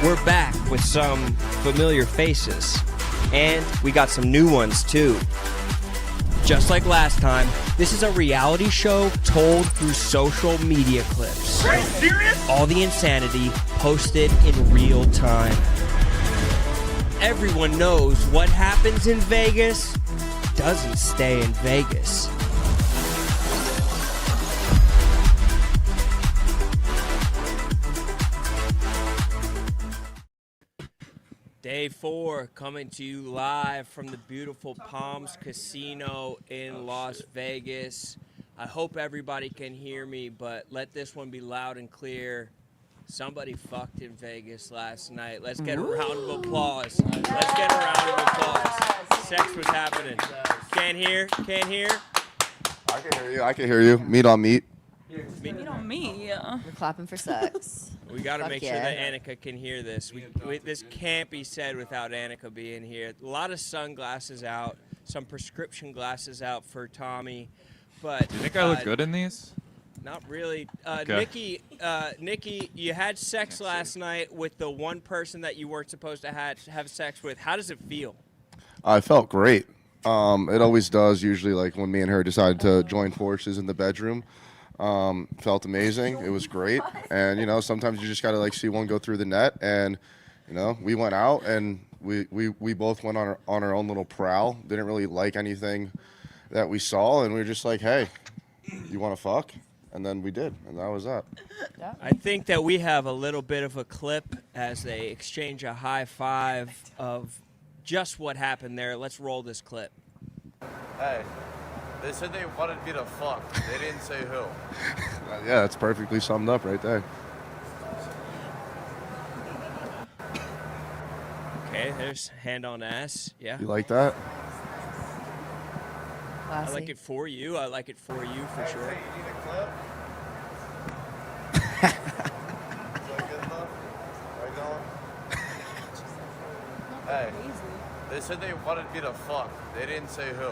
We're back with some familiar faces, and we got some new ones too. Just like last time, this is a reality show told through social media clips. Are you serious? All the insanity posted in real time. Everyone knows what happens in Vegas doesn't stay in Vegas. Day 4 coming to you live from the beautiful Palms Casino in Las Vegas. I hope everybody can hear me, but let this one be loud and clear. Somebody fucked in Vegas last night. Let's get a round of applause. Let's get a round of applause. Sex was happening. Can't hear? Can't hear? I can hear you. I can hear you. Meat on meat. Meat on me. We're clapping for sex. We got to Fuck make yeah. sure that Annika can hear this. This can't be said without Annika being here. A lot of sunglasses out, some prescription glasses out for Tommy. But Do you think I look good in these? Not really. Okay. Nikki, you had sex last night with the one person that you weren't supposed to have sex with. How does it feel? I felt great. It always does. Usually, like when me and her decided to join forces in the bedroom, felt amazing. It was great. And you know, sometimes you just gotta like see one go through the net. And you know, we went out and we both went on our own little prowl. Didn't really like anything that we saw, and we were just like, hey, you want to fuck? And then we did, and that was that. Yeah. I think that we have a little bit of a clip as they exchange a high five of just what happened there. Let's roll this clip. Hey, they said they wanted me to fuck. They didn't say who. Yeah, that's perfectly summed up right there. Okay, there's hand on ass. Yeah. You like that? I Classy. like it for you. I like it for you for sure. Hey, you need a clip? Is that good enough? Are you going? Hey, they said they wanted me to fuck. They didn't say who.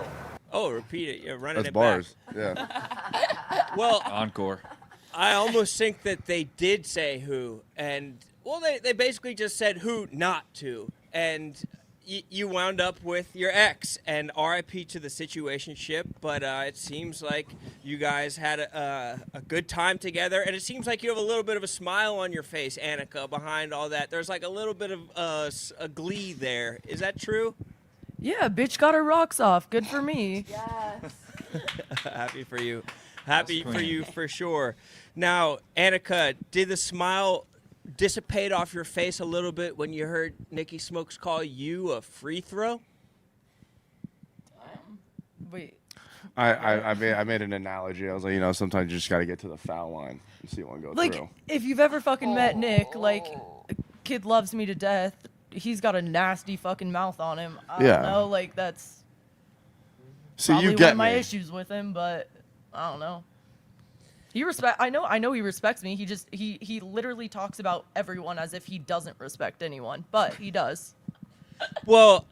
Oh, repeat it. You're running That's it bars. back. Yeah. Well, Encore. I almost think that they did say who, and well, they basically just said who not to, and you wound up with your ex, and RIP to the situationship, but it seems like you guys had a good time together, and it seems like you have a little bit of a smile on your face, Annika, behind all that. There's like a little bit of a glee there. Is that true? Yeah, bitch got her rocks off. Good for me. Yes. Happy for you. Happy for you for sure. Now, Annika, did the smile dissipate off your face a little bit when you heard Nicky Smokes call you a free throw? Wait. I made an analogy. I was like, you know, sometimes you just got to get to the foul line and see one go Like, through. if you've ever fucking met Nick, like, kid loves me to death. He's got a nasty fucking mouth on him. I Yeah. don't know, like, that's See, probably you one get of my me. issues with him, but I don't know. I know he respects me. He literally talks about everyone as if he doesn't respect anyone, but he does. Well,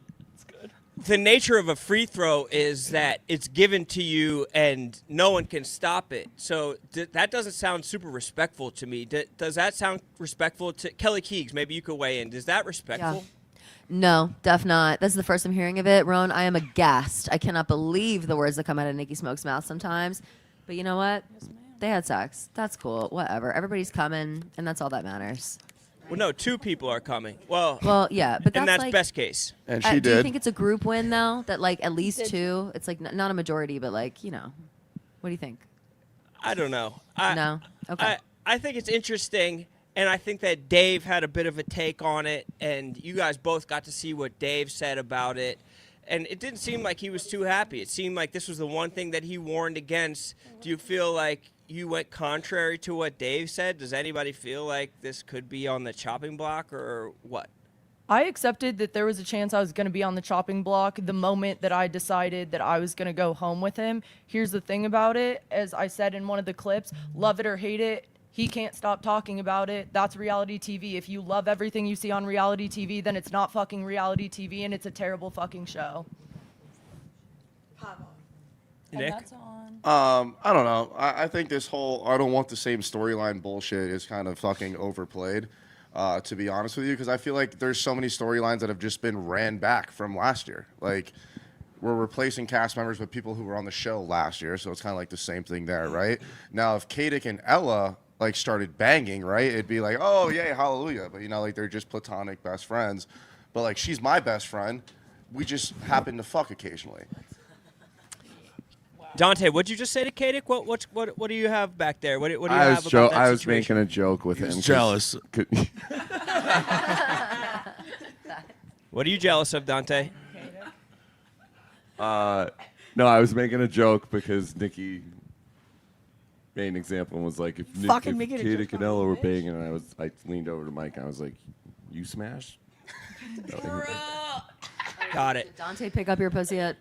the nature of a free throw is that it's given to you and no one can stop it. So that doesn't sound super respectful to me. Does that sound respectful to Kelly Keegs? Maybe you could weigh in. Is that respectful? No, def not. This is the first I'm hearing of it. Ron, I am aghast. I cannot believe the words that come out of Nicky Smoke's mouth sometimes. But you know what? They had sex. That's cool. Whatever. Everybody's coming, and that's all that matters. Well, no, 2 people are coming. Well, Yeah, but and that's like, best case. And she do you did. think it's a group win though? That like at least 2? It's like not a majority, but like, you know. What do you think? I don't know. No. Okay. I think it's interesting, and I think that Dave had a bit of a take on it, and you guys both got to see what Dave said about it. And it didn't seem like he was too happy. It seemed like this was the one thing that he warned against. Do you feel like you went contrary to what Dave said? Does anybody feel like this could be on the chopping block or what? I accepted that there was a chance I was going to be on the chopping block the moment that I decided that I was going to go home with him. Here's the thing about it. As I said in one of the clips, love it or hate it, he can't stop talking about it. That's reality TV. If you love everything you see on reality TV, then it's not fucking reality TV and it's a terrible fucking show. Nick? I don't know. I think this whole I don't want the same storyline bullshit is kind of fucking overplayed, to be honest with you, because I feel like there's so many storylines that have just been ran back from last year. Like, we're replacing cast members with people who were on the show last year, so it's kind of like the same thing there, right? Now, if Kadik and Ella like started banging, right, it'd be like, oh, yay, hallelujah. But, you know, like they're just platonic best friends. But, like, she's my best friend. We just happen to fuck occasionally. Dante, what'd you just say to Kadik? What do you have back there? What do you have about that I was situation? making a joke with him. jealous. What are you jealous of, Dante? No, I was making a joke because Nikki made an example and was like, if Kadik and Ella were banging, and I leaned over to Mike and I was like, you smashed? Got it. Did Dante pick up your pussy at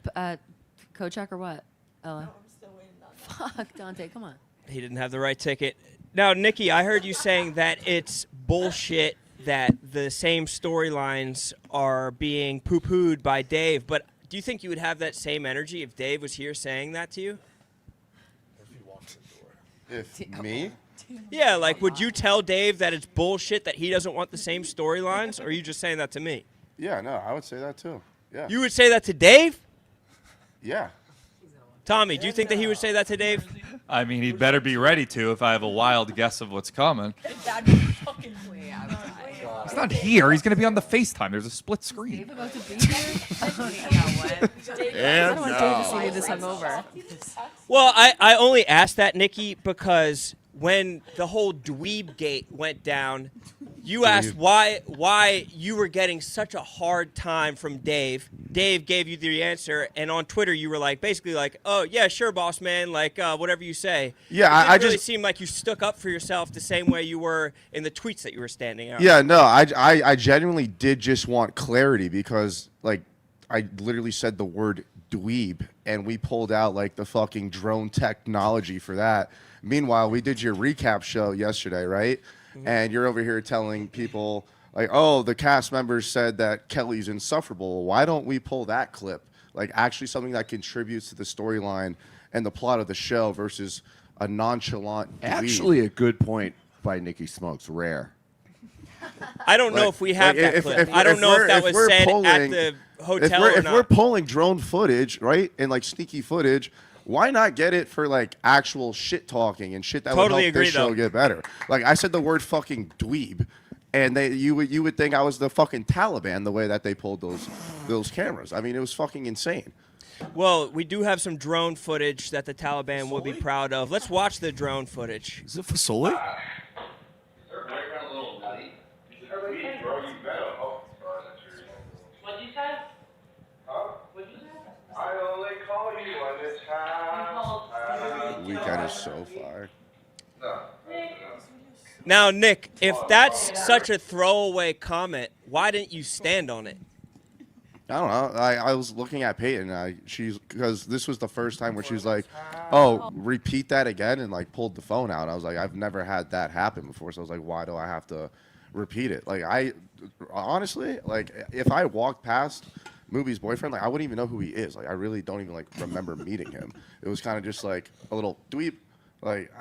Kochak or what? Ella? No, I'm still waiting on that. Fuck, Dante, come on. He didn't have the right ticket. Now, Nikki, I heard you saying that it's bullshit that the same storylines are being poo-pooed by Dave, but do you think you would have that same energy if Dave was here saying that to you? If me? Yeah, like, would you tell Dave that it's bullshit that he doesn't want the same storylines, or are you just saying that to me? Yeah, no, I would say that too. Yeah. You would say that to Dave? Yeah. Tommy, do you think that he would say that to Dave? I mean, he'd better be ready to if I have a wild guess of what's coming. He's not here. He's going to be on the FaceTime. There's a split screen. Dave about to be here? And I don't want Dave to see me this hungover. Well, I only asked that, Nikki, because when the whole Dweebgate went down, you asked why you were getting such a hard time from Dave. Dave gave you the answer, and on Twitter you were like, basically like, oh, yeah, sure, boss man, like, whatever you say. Yeah, It I really just seemed like you stuck up for yourself the same way you were in the tweets that you were standing out. Yeah, no, I genuinely did just want clarity because, like, I literally said the word dweeb, and we pulled out, like, the fucking drone technology for that. Meanwhile, we did your recap show yesterday, right? Mm-hmm. And you're over here telling people, like, oh, the cast members said that Kelly's insufferable. Why don't we pull that clip? Like, actually something that contributes to the storyline and the plot of the show versus a nonchalant dweeb. Actually, a good point by Nikki Smokes. Rare. I don't know if we have that clip. I don't know if that was said at the hotel or not. If we're pulling drone footage, right, and, like, sneaky footage, why not get it for, like, actual shit talking and shit that would help this show get better? Like, I said the word fucking dweeb, and you would think I was the fucking Taliban the way that they pulled those cameras. I mean, it was fucking insane. Well, we do have some drone footage that the Taliban will be proud of. Let's watch the drone footage. Is it Fasoli? What'd you say? Huh? What'd you say? I only call you when it's time. Weekend is so fire. Now, Nick, if that's such a throwaway comment, why didn't you stand on it? I don't know. I was looking at Peyton. Because this was the first time where she was like, "Oh, repeat that again," and like pulled the phone out. I was like, I've never had that happen before. So I was like, why do I have to repeat it? Like, I honestly, like, if I walked past Movie's boyfriend, like, I wouldn't even know who he is. Like, I really don't even like remember meeting him. It was kind of just like a little dweeb. Like,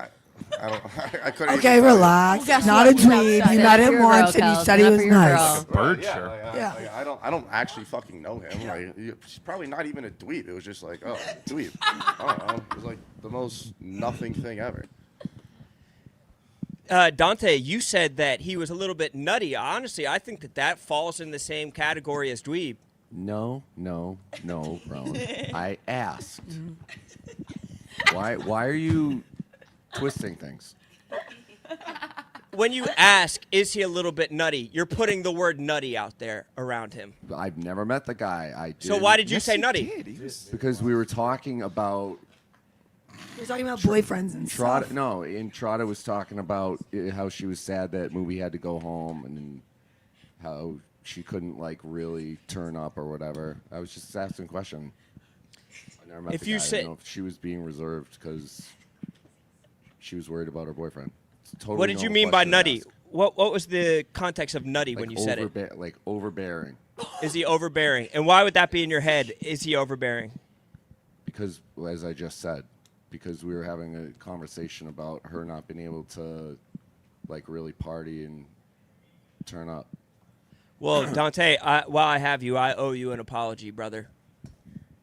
I couldn't. Okay, relax. Not a dweeb. You met him once, and you said he was nice. Bird yeah, shirt. Like, I don't actually fucking know him. Like, he's probably not even a dweeb. It was just like, oh, dweeb. I don't know. It was like the most nothing thing ever. Dante, you said that he was a little bit nutty. Honestly, I think that falls in the same category as dweeb. No, Ron. I asked. Why are you twisting things? When you ask, is he a little bit nutty, you're putting the word nutty out there around him. I've never met the guy. So why did you say nutty? Because we were talking about. We're talking about boyfriends and stuff. Trotta was talking about how she was sad that Movie had to go home and how she couldn't, like, really turn up or whatever. I was just asking a question. I never met the guy. I didn't know if she was being reserved because she was worried about her boyfriend. Totally. What did you mean by nutty? What was the context of nutty when you said it? Like overbearing. Is he overbearing? And why would that be in your head? Is he overbearing? because, as I just said, because we were having a conversation about her not being able to, like, really party and turn up. Well, Dante, while I have you, I owe you an apology, brother.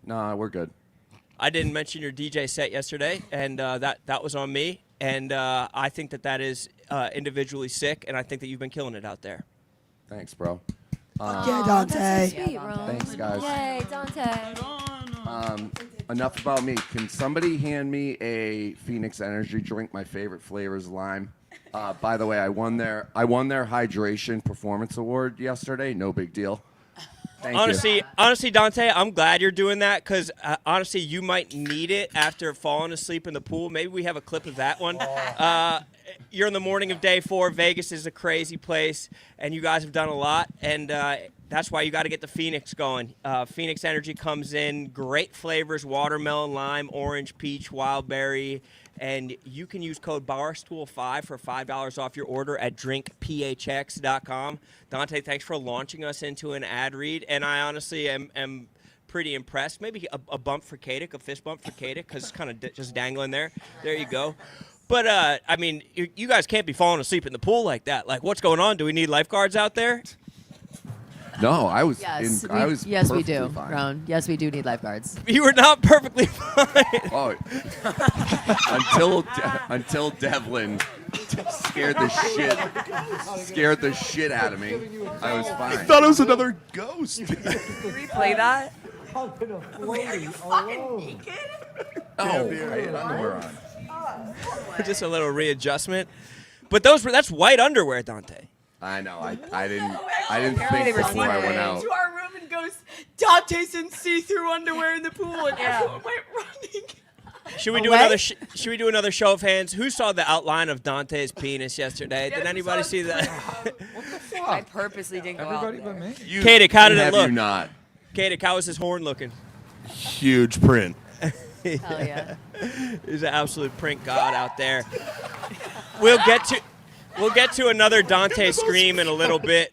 Nah, we're good. I didn't mention your DJ set yesterday, and that was on me. And I think that is individually sick, and I think that you've been killing it out there. Thanks, bro. Yeah, Dante. That's so sweet, Ron. Thanks, guys. Yay, Dante. Enough about me. Can somebody hand me a Phoenix Energy drink? My favorite flavor is lime. By the way, I won their hydration performance award yesterday. No big deal. Thank you. Honestly, Dante, I'm glad you're doing that because honestly, you might need it after falling asleep in the pool. Maybe we have a clip of that one. You're in the morning of day 4. Vegas is a crazy place, and you guys have done a lot, and that's why you got to get the Phoenix going. Phoenix Energy comes in, great flavors, watermelon, lime, orange, peach, wild berry, and you can use code BARSTOOL5 for $5 off your order at drinkphx.com. Dante, thanks for launching us into an ad read, and I honestly am pretty impressed. Maybe a bump for Kadik, a fist bump for Kadik, because it's kind of just dangling there. There you go. But, I mean, you guys can't be falling asleep in the pool like that. Like, what's going on? Do we need lifeguards out there? No, I was. Yes, Yes, we do, fine. Ron. Yes, we do need lifeguards. You were not perfectly fine. Oh, until Devlin scared the shit out of me. I was fine. I thought it was another ghost. Replay that. Oh, I had underwear on. Just a little readjustment. But that's white underwear, Dante. I know. I didn't think before I went out. To our room and goes, Dante's in see-through underwear in the pool, and everyone went running. Should we do another show of hands? Who saw the outline of Dante's penis yesterday? Did anybody see that? I purposely didn't go out Everybody but me. Kadik, how did it Have look? you not? Kadik, how was his horn looking? Huge print. Hell yeah. He's an absolute print god out there. We'll get to another Dante scream in a little bit,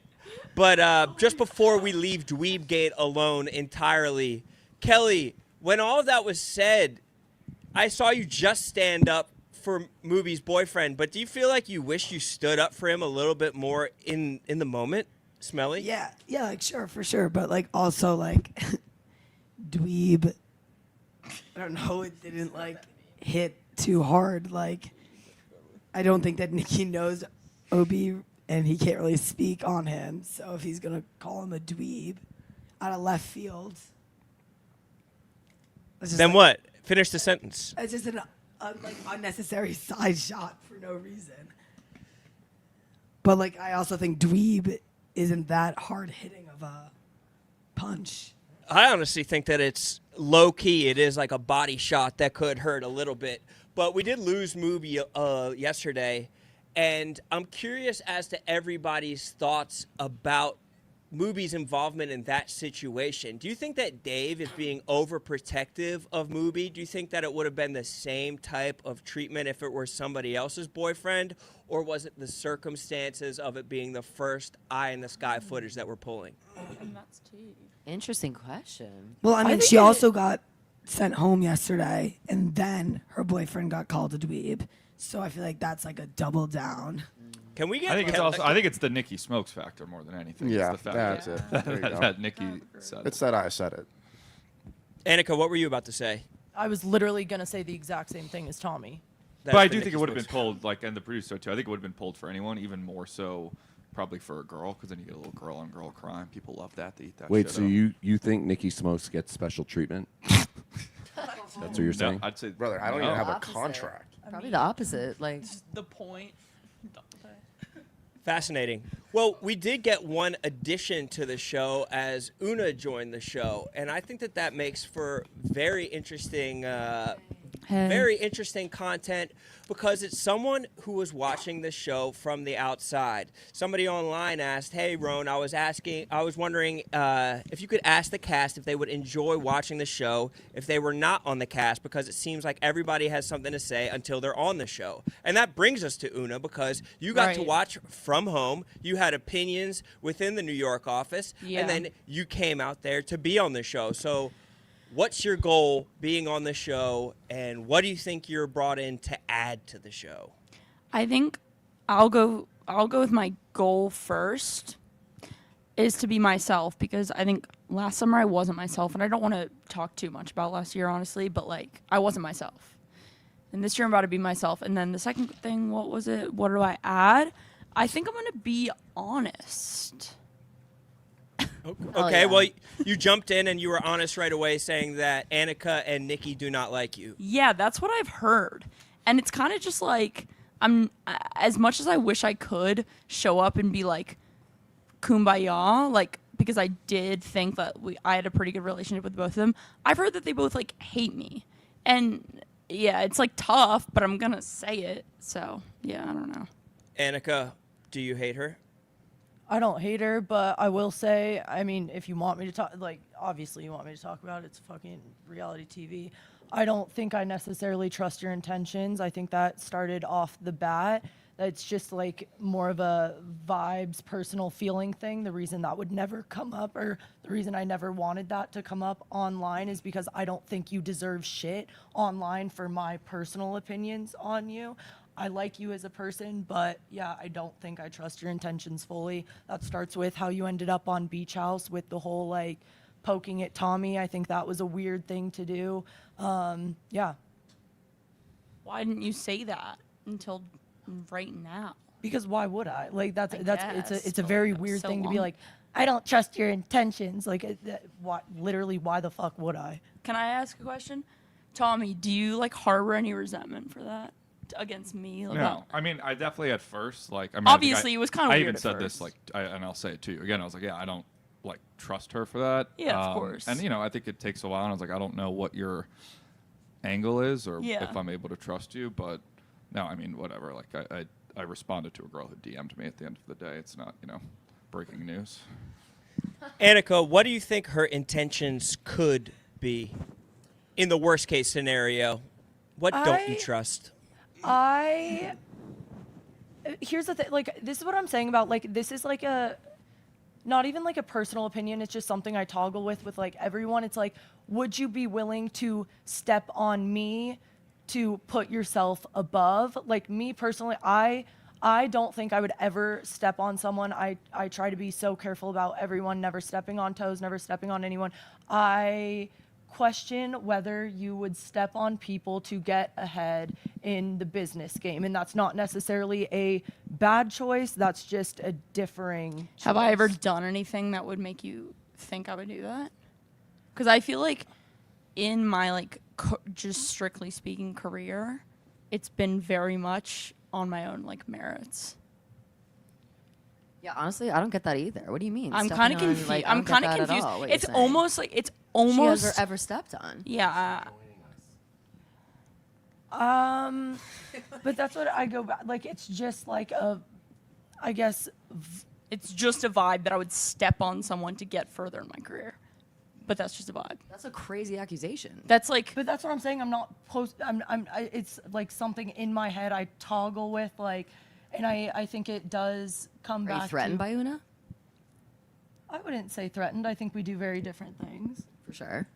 but just before we leave Dweebgate alone entirely, Kelly, when all of that was said, I saw you just stand up for Movie's boyfriend, but do you feel like you wish you stood up for him a little bit more in the moment, Smelly? Yeah, like sure, for sure, but like also like Dweeb. I don't know, it didn't like hit too hard. Like I don't think that Nicky knows Obi, and he can't really speak on him. So if he's gonna call him a dweeb out of left field, Then what? Finish the sentence. It's just an like unnecessary side shot for no reason. But like I also think dweeb isn't that hard hitting of a punch. I honestly think that it's low key. It is like a body shot that could hurt a little bit. But we did lose Movie yesterday, and I'm curious as to everybody's thoughts about Movie's involvement in that situation. Do you think that Dave is being overprotective of Movie? Do you think that it would have been the same type of treatment if it were somebody else's boyfriend, or was it the circumstances of it being the first eye in the sky footage that we're pulling? Interesting question. Well, I mean, she also got sent home yesterday, and then her boyfriend got called a dweeb. So I feel like that's like a double down. Can we get? I think it's the Nicky smokes factor more than anything. Yeah, it's the fact that's it. There you go. that Nicky said. It's that I said it. Annika, what were you about to say? I was literally gonna say the exact same thing as Tommy. But I do think it would have been pulled, like, and the producer too. I think it would have been pulled for anyone, even more so probably for a girl, because then you get a little girl on girl crime. People love that. They eat that. Wait, shit so up. you think Nicky Smokes gets special treatment? That's what you're saying? No, I'd say, Brother, I don't even have a Opposite. contract. Probably the opposite. Like, The point. Fascinating. Well, we did get one addition to the show as Oona joined the show, and I think that makes for very interesting content because it's someone who was watching the show from the outside. Somebody online asked, "Hey, Ron, I was wondering if you could ask the cast if they would enjoy watching the show if they were not on the cast, because it seems like everybody has something to say until they're on the show." And that brings us to Oona, because you got to Right. watch from home. You had opinions within the New York office, Yeah. and then you came out there to be on the show. So what's your goal being on the show, and what do you think you're brought in to add to the show? I think I'll go with my goal first is to be myself, because I think last summer I wasn't myself, and I don't want to talk too much about last year, honestly, but like I wasn't myself. And this year I'm about to be myself. And then the second thing, what was it? What do I add? I think I'm going to be honest. Okay, well, you jumped in and you were honest right away saying that Annika and Nikki do not like you. Yeah, that's what I've heard. And it's kind of just like, I'm as much as I wish I could show up and be like kumbaya, like, because I did think that I had a pretty good relationship with both of them. I've heard that they both like hate me. And yeah, it's like tough, but I'm going to say it. So yeah, I don't know. Annika, do you hate her? I don't hate her, but I will say, I mean, if you want me to talk, like, obviously you want me to talk about it, it's fucking reality TV. I don't think I necessarily trust your intentions. I think that started off the bat. It's just like more of a vibes, personal feeling thing. The reason that would never come up, or the reason I never wanted that to come up online, is because I don't think you deserve shit online for my personal opinions on you. I like you as a person, but yeah, I don't think I trust your intentions fully. That starts with how you ended up on Beach House with the whole like poking at Tommy. I think that was a weird thing to do. Yeah. Why didn't you say that until right now? Because why would I? Like it's a but very that was weird so thing to be long. like, I don't trust your intentions. Like literally, why the fuck would I? Can I ask a question? Tommy, do you like harbor any resentment for that against me? Like, No, I mean, I definitely at first, like, I mean, Obviously, it was kinda I weird even at said this, first. like, and I'll say it to you again. I was like, yeah, I don't like trust her for that. Yeah, of course. And you know, I think it takes a while. And I was like, I don't know what your angle is, or Yeah. if I'm able to trust you. But no, I mean, whatever. Like, I responded to a girl who DM'd me at the end of the day. It's not, you know, breaking news. Annika, what do you think her intentions could be in the worst case scenario? What don't you trust? Here's the thing, like, this is what I'm saying about, like, this is like not even like a personal opinion, it's just something I toggle with like everyone. It's like, would you be willing to step on me to put yourself above? Like, me personally, I don't think I would ever step on someone. I try to be so careful about everyone, never stepping on toes, never stepping on anyone. I question whether you would step on people to get ahead in the business game, and that's not necessarily a bad choice, that's just a differing choice. have I ever done anything that would make you think I would do that? Because I feel like in my like just strictly speaking career, it's been very much on my own like merits. Yeah, honestly, I don't get that either. What do you mean? I'm Stepping kind of on, confused. like, I I'm don't get kind of that at confused. all, what you're It's saying. almost like it's She almost has ever stepped on. yeah. But that's what I go back, like, it's just like I guess It's just a vibe that I would step on someone to get further in my career. But that's just a vibe. That's a crazy accusation. That's like but that's what I'm saying. I'm not it's like something in my head I toggle with, like, and I think it does come Are back you threatened to, by Oona? I wouldn't say threatened. I think we do very different things. For sure.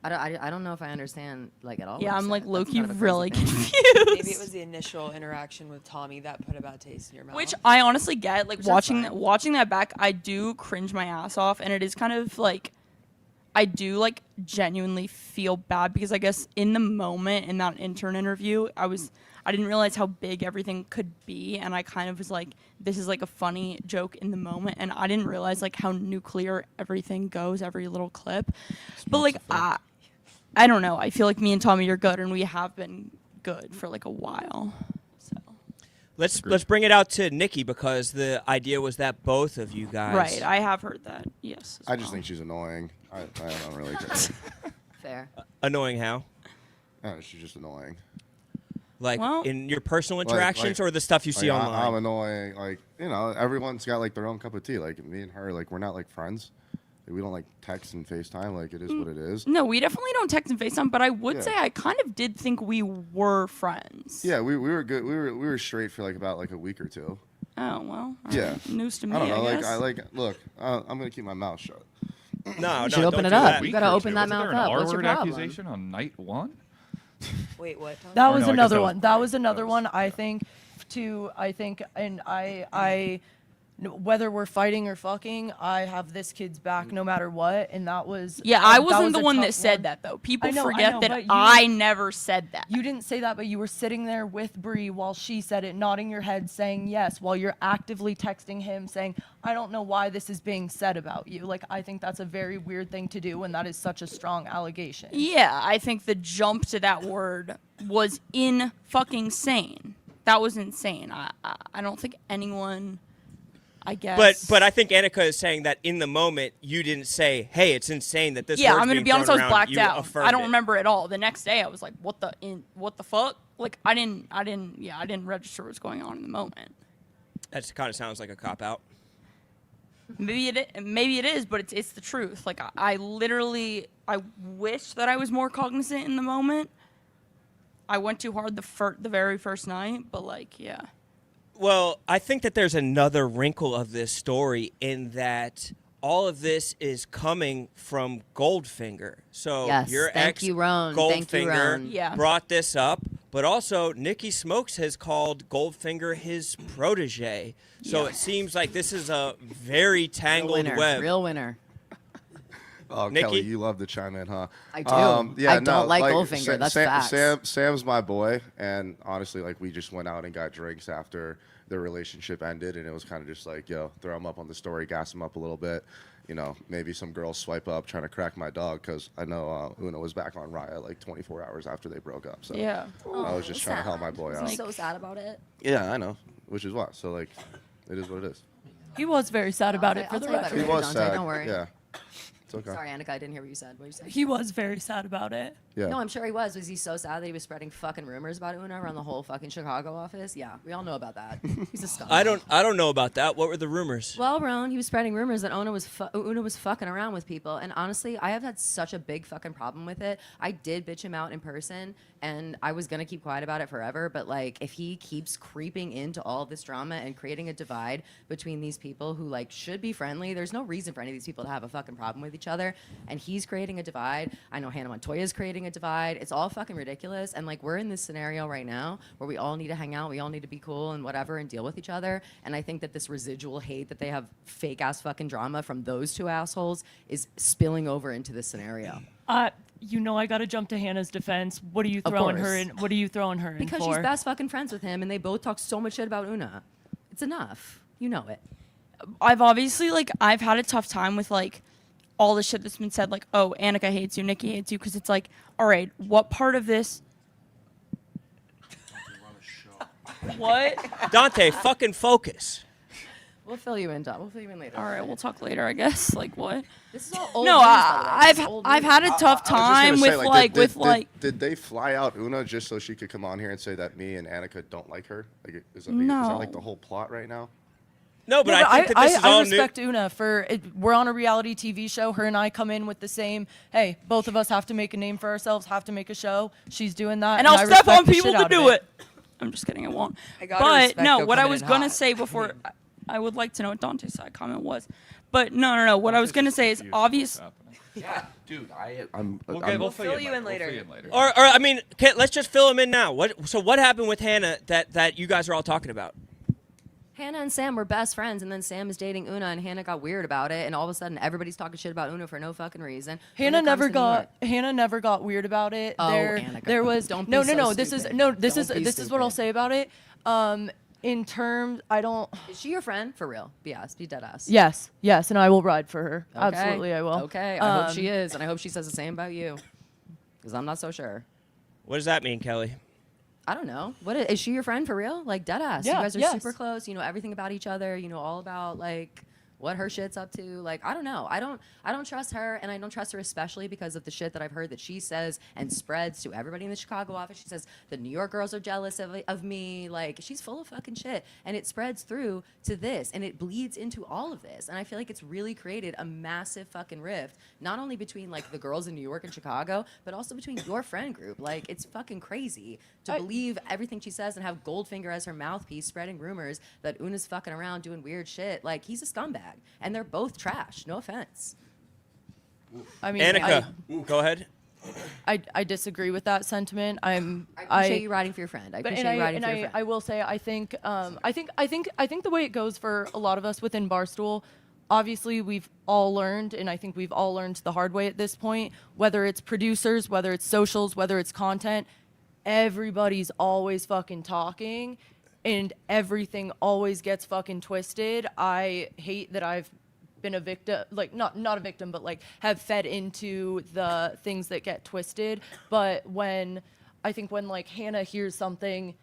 I don't know if I understand, like, at all. yeah, what I'm you're like saying. That's low-key kind of a crazy really thing. confused. Maybe it was the initial interaction with Tommy that put a bad taste in your mouth. Which I honestly get. Like Which that's watching fine. watching that back, I do cringe my ass off, and it is kind of like I do like genuinely feel bad because I guess in the moment in that intern interview, I didn't realize how big everything could be, and I kind of was like, this is like a funny joke in the moment, and I didn't realize like how nuclear everything goes, every little clip. But like I don't know. I feel like me and Tommy are good, and we have been good for like a while. So Let's bring it out to Nikki, because the idea was that both of you guys. right, I have heard that. Yes. as I just well. think she's annoying. I don't really care. Fair. Annoying how? She's just annoying. Like Well- in your personal interactions or the stuff you see Like, online? I'm annoying. Like, you know, everyone's got like their own cup of tea. Like me and her, like we're not like friends. Like, we don't like text and FaceTime. Like it is what it is. No, we definitely don't text and FaceTime, but I would Yeah. say I kind of did think we were friends. Yeah, we were good. We were straight for like about like a week or two. Oh, well. all Yeah. right. News to me, I don't know. guess. Look, I'm gonna keep my mouth shut. No, You should no, open don't it do up. that. You gotta open that Wasn't there mouth an up. What's your R-word problem? accusation on night 1? Wait, what? That Or was no, I guess another that was one. That was Brady. another That one. was- I think, and whether we're fighting or fucking, I have this kid's back no matter what, and that was. Yeah, that I was wasn't the a one tough that said that though. People I know, forget that but you- I never said that. You didn't say that, but you were sitting there with Bree while she said it, nodding your head, saying yes, while you're actively texting him, saying, "I don't know why this is being said about you." Like, I think that's a very weird thing to do, and that is such a strong allegation. Yeah, I think the jump to that word was in fucking sane. That was insane. I don't think anyone, I guess. But I think Annika is saying that in the moment you didn't say, "Hey, it's insane that this." yeah, word's I'm gonna being be honest. I thrown was around." blacked You out. affirmed I don't it. remember it all. The next day, I was like, "What the fuck?" Like I didn't register what's going on in the moment. That kind of sounds like a cop out. Maybe it is, but it's the truth. Like I literally, I wish that I was more cognizant in the moment. I went too hard the very first night, but like, yeah. Well, I think that there's another wrinkle of this story in that all of this is coming from Goldfinger. So Yes, your thank ex you, Rone. Thank you, Goldfinger Rone. Yeah. brought this up, but also Nicky Smokes has called Goldfinger his protege. So Yeah. it seems like this is a very tangled winner. web. Real winner. Oh, Nikki? Kelly, you love to chime in, huh? I do. I don't like Goldfinger. That's facts. Sam's my boy, and honestly, like we just went out and got drinks after their relationship ended, and it was kind of just like, yo, throw him up on the story, gas him up a little bit. You know, maybe some girls swipe up trying to crack my dog because I know Oona was back on Raya like 24 hours after they broke up. So Yeah. I was just trying to help my boy out. I'm so sad about it. Yeah, I know, which is what. So like, it is what it is. He was very sad about it, for I'll the tell you about record. it He was Dante, sad. don't worry. Yeah, it's okay. Sorry, Annika, I didn't hear what you said. What did you say? He was very sad about it. Yeah. No, I'm sure he was. Was he so sad that he was spreading fucking rumors about Oona around the whole fucking Chicago office? Yeah, we all know about that. He's a scumbag. I don't know about that. What were the rumors? Well, Ron, he was spreading rumors that Oona was fucking around with people, and honestly, I have had such a big fucking problem with it. I did bitch him out in person, and I was gonna keep quiet about it forever. But like, if he keeps creeping into all of this drama and creating a divide between these people who like should be friendly, there's no reason for any of these people to have a fucking problem with each other, and he's creating a divide. I know Hannah Montoya's creating a divide. It's all fucking ridiculous, and like we're in this scenario right now where we all need to hang out, we all need to be cool and whatever, and deal with each other. And I think that this residual hate that they have, fake ass fucking drama from those two assholes, is spilling over into this scenario. You know, I gotta jump to Hannah's defense. What are you Of throwing her course. in? What are you throwing her in Because for? she's best fucking friends with him, and they both talk so much shit about Oona. It's enough. You know it. I've obviously I've had a tough time with like all the shit that's been said, like, oh, Annika hates you, Nikki hates you, because it's like, all right, what part of this? What? Dante, fucking focus. We'll fill you in, Don. We'll fill you in later. All right, we'll talk later, I guess. Like what? This is all old No, news, by the way. This is old I've news. had a tough I was just time gonna with say, did they fly out Oona just so she could come on here and say that me and Annika don't like her? Like, is that No. like the whole plot right now? No, but Yeah, I think that this is I all respect new. Oona for it. We're on a reality TV show. Her and I come in with the same. Hey, both of us have to make a name for ourselves. Have to make a show. She's doing that, and I'll I step respect on the people shit to out do of it. I'm just kidding, I won't. I gotta But respect no, though what I coming was in gonna hot. say before, I would like to know what Dante's side comment was. But no. What I was gonna say is obvious. Yeah, dude, I'm. We'll fill you in later. Or I mean, let's just fill him in now. What happened with Hannah that you guys are all talking about? Hannah and Sam were best friends, and then Sam is dating Oona, and Hannah got weird about it, and all of a sudden everybody's talking shit about Oona for no fucking reason. Hannah Oona never comes to New York. got Hannah never got weird about it. Oh, there Annika, was don't be no. so This is stupid. no. This Don't be is what I'll stupid. say about it. In terms, I don't. Is she your friend? For real? Be honest. Be dead ass. Yes, and I will ride for her. Okay. Absolutely, I will. Okay, I hope she is, and I hope she says the same about you, because I'm not so sure. What does that mean, Kelly? I don't know. What is she your friend for real? Like dead ass. Yeah, You guys are yes. super close. You know everything about each other. You know all about like what her shit's up to. Like I don't know. I don't trust her, and I don't trust her especially because of the shit that I've heard that she says and spreads to everybody in the Chicago office. She says the New York girls are jealous of me. Like she's full of fucking shit, and it spreads through to this, and it bleeds into all of this. And I feel like it's really created a massive fucking rift, not only between like the girls in New York and Chicago, but also between your friend group. Like it's fucking crazy to believe everything she says and have Goldfinger as her mouthpiece, spreading rumors that Oona's fucking around doing weird shit. Like he's a scumbag, and they're both trash. No offense. I mean, Annika, go ahead. I disagree with that sentiment. I appreciate you riding for your friend. I appreciate you riding for your friend. I will say, I think the way it goes for a lot of us within Barstool, obviously we've all learned, and I think we've all learned the hard way at this point, whether it's producers, whether it's socials, whether it's content, everybody's always fucking talking, and everything always gets fucking twisted. I hate that I've been a victim, like not a victim, but like have fed into the things that get twisted. But when like Hannah hears something,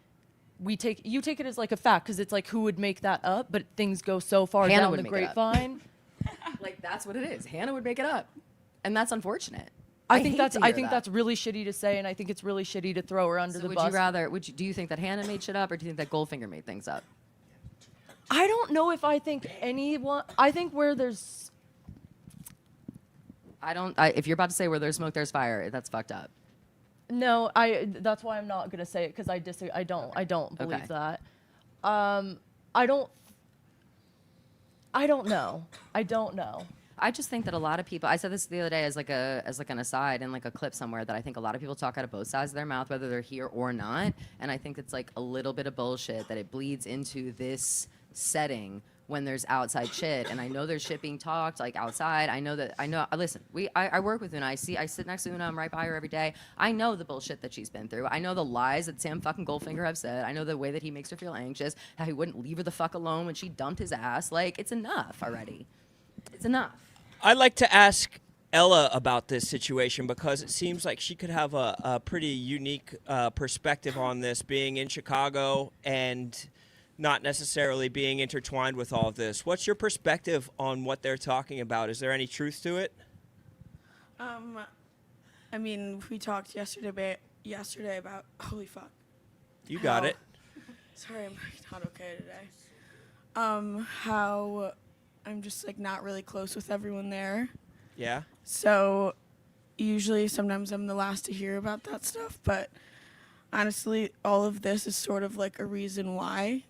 you take it as like a fact, because it's like, who would make that up? But things go so far Hannah down would the make it up. grapevine. Like, that's what it is. Hannah would make it up, and that's unfortunate. I think hate to hear that. that's really shitty to say, and I think it's really shitty to throw her under the Would bus. you rather? Do you think that Hannah made shit up, or do you think that Goldfinger made things up? I don't know if I think anyone. I think where there's. If you're about to say where there's smoke, there's fire, that's fucked up. No, that's why I'm not gonna say it, because I disagree. I don't believe that. I don't know. I don't know. I just think that a lot of people. I said this the other day as like an aside in like a clip somewhere, that I think a lot of people talk out of both sides of their mouth, whether they're here or not. And I think it's like a little bit of bullshit that it bleeds into this setting when there's outside shit. And I know there's shit being talked like outside. I know. Listen, I work with Oona. I sit next to Oona. I'm right by her every day. I know the bullshit that she's been through. I know the lies that Sam fucking Goldfinger have said. I know the way that he makes her feel anxious, how he wouldn't leave her the fuck alone when she dumped his ass. Like, it's enough already. It's enough. I'd like to ask Ella about this situation, because it seems like she could have a pretty unique perspective on this, being in Chicago and not necessarily being intertwined with all of this. What's your perspective on what they're talking about? Is there any truth to it? I mean, we talked yesterday about holy fuck. You got it. Sorry, I'm not okay today. How I'm just like not really close with everyone there. Yeah. So usually sometimes I'm the last to hear about that stuff, but honestly, all of this is sort of like a reason why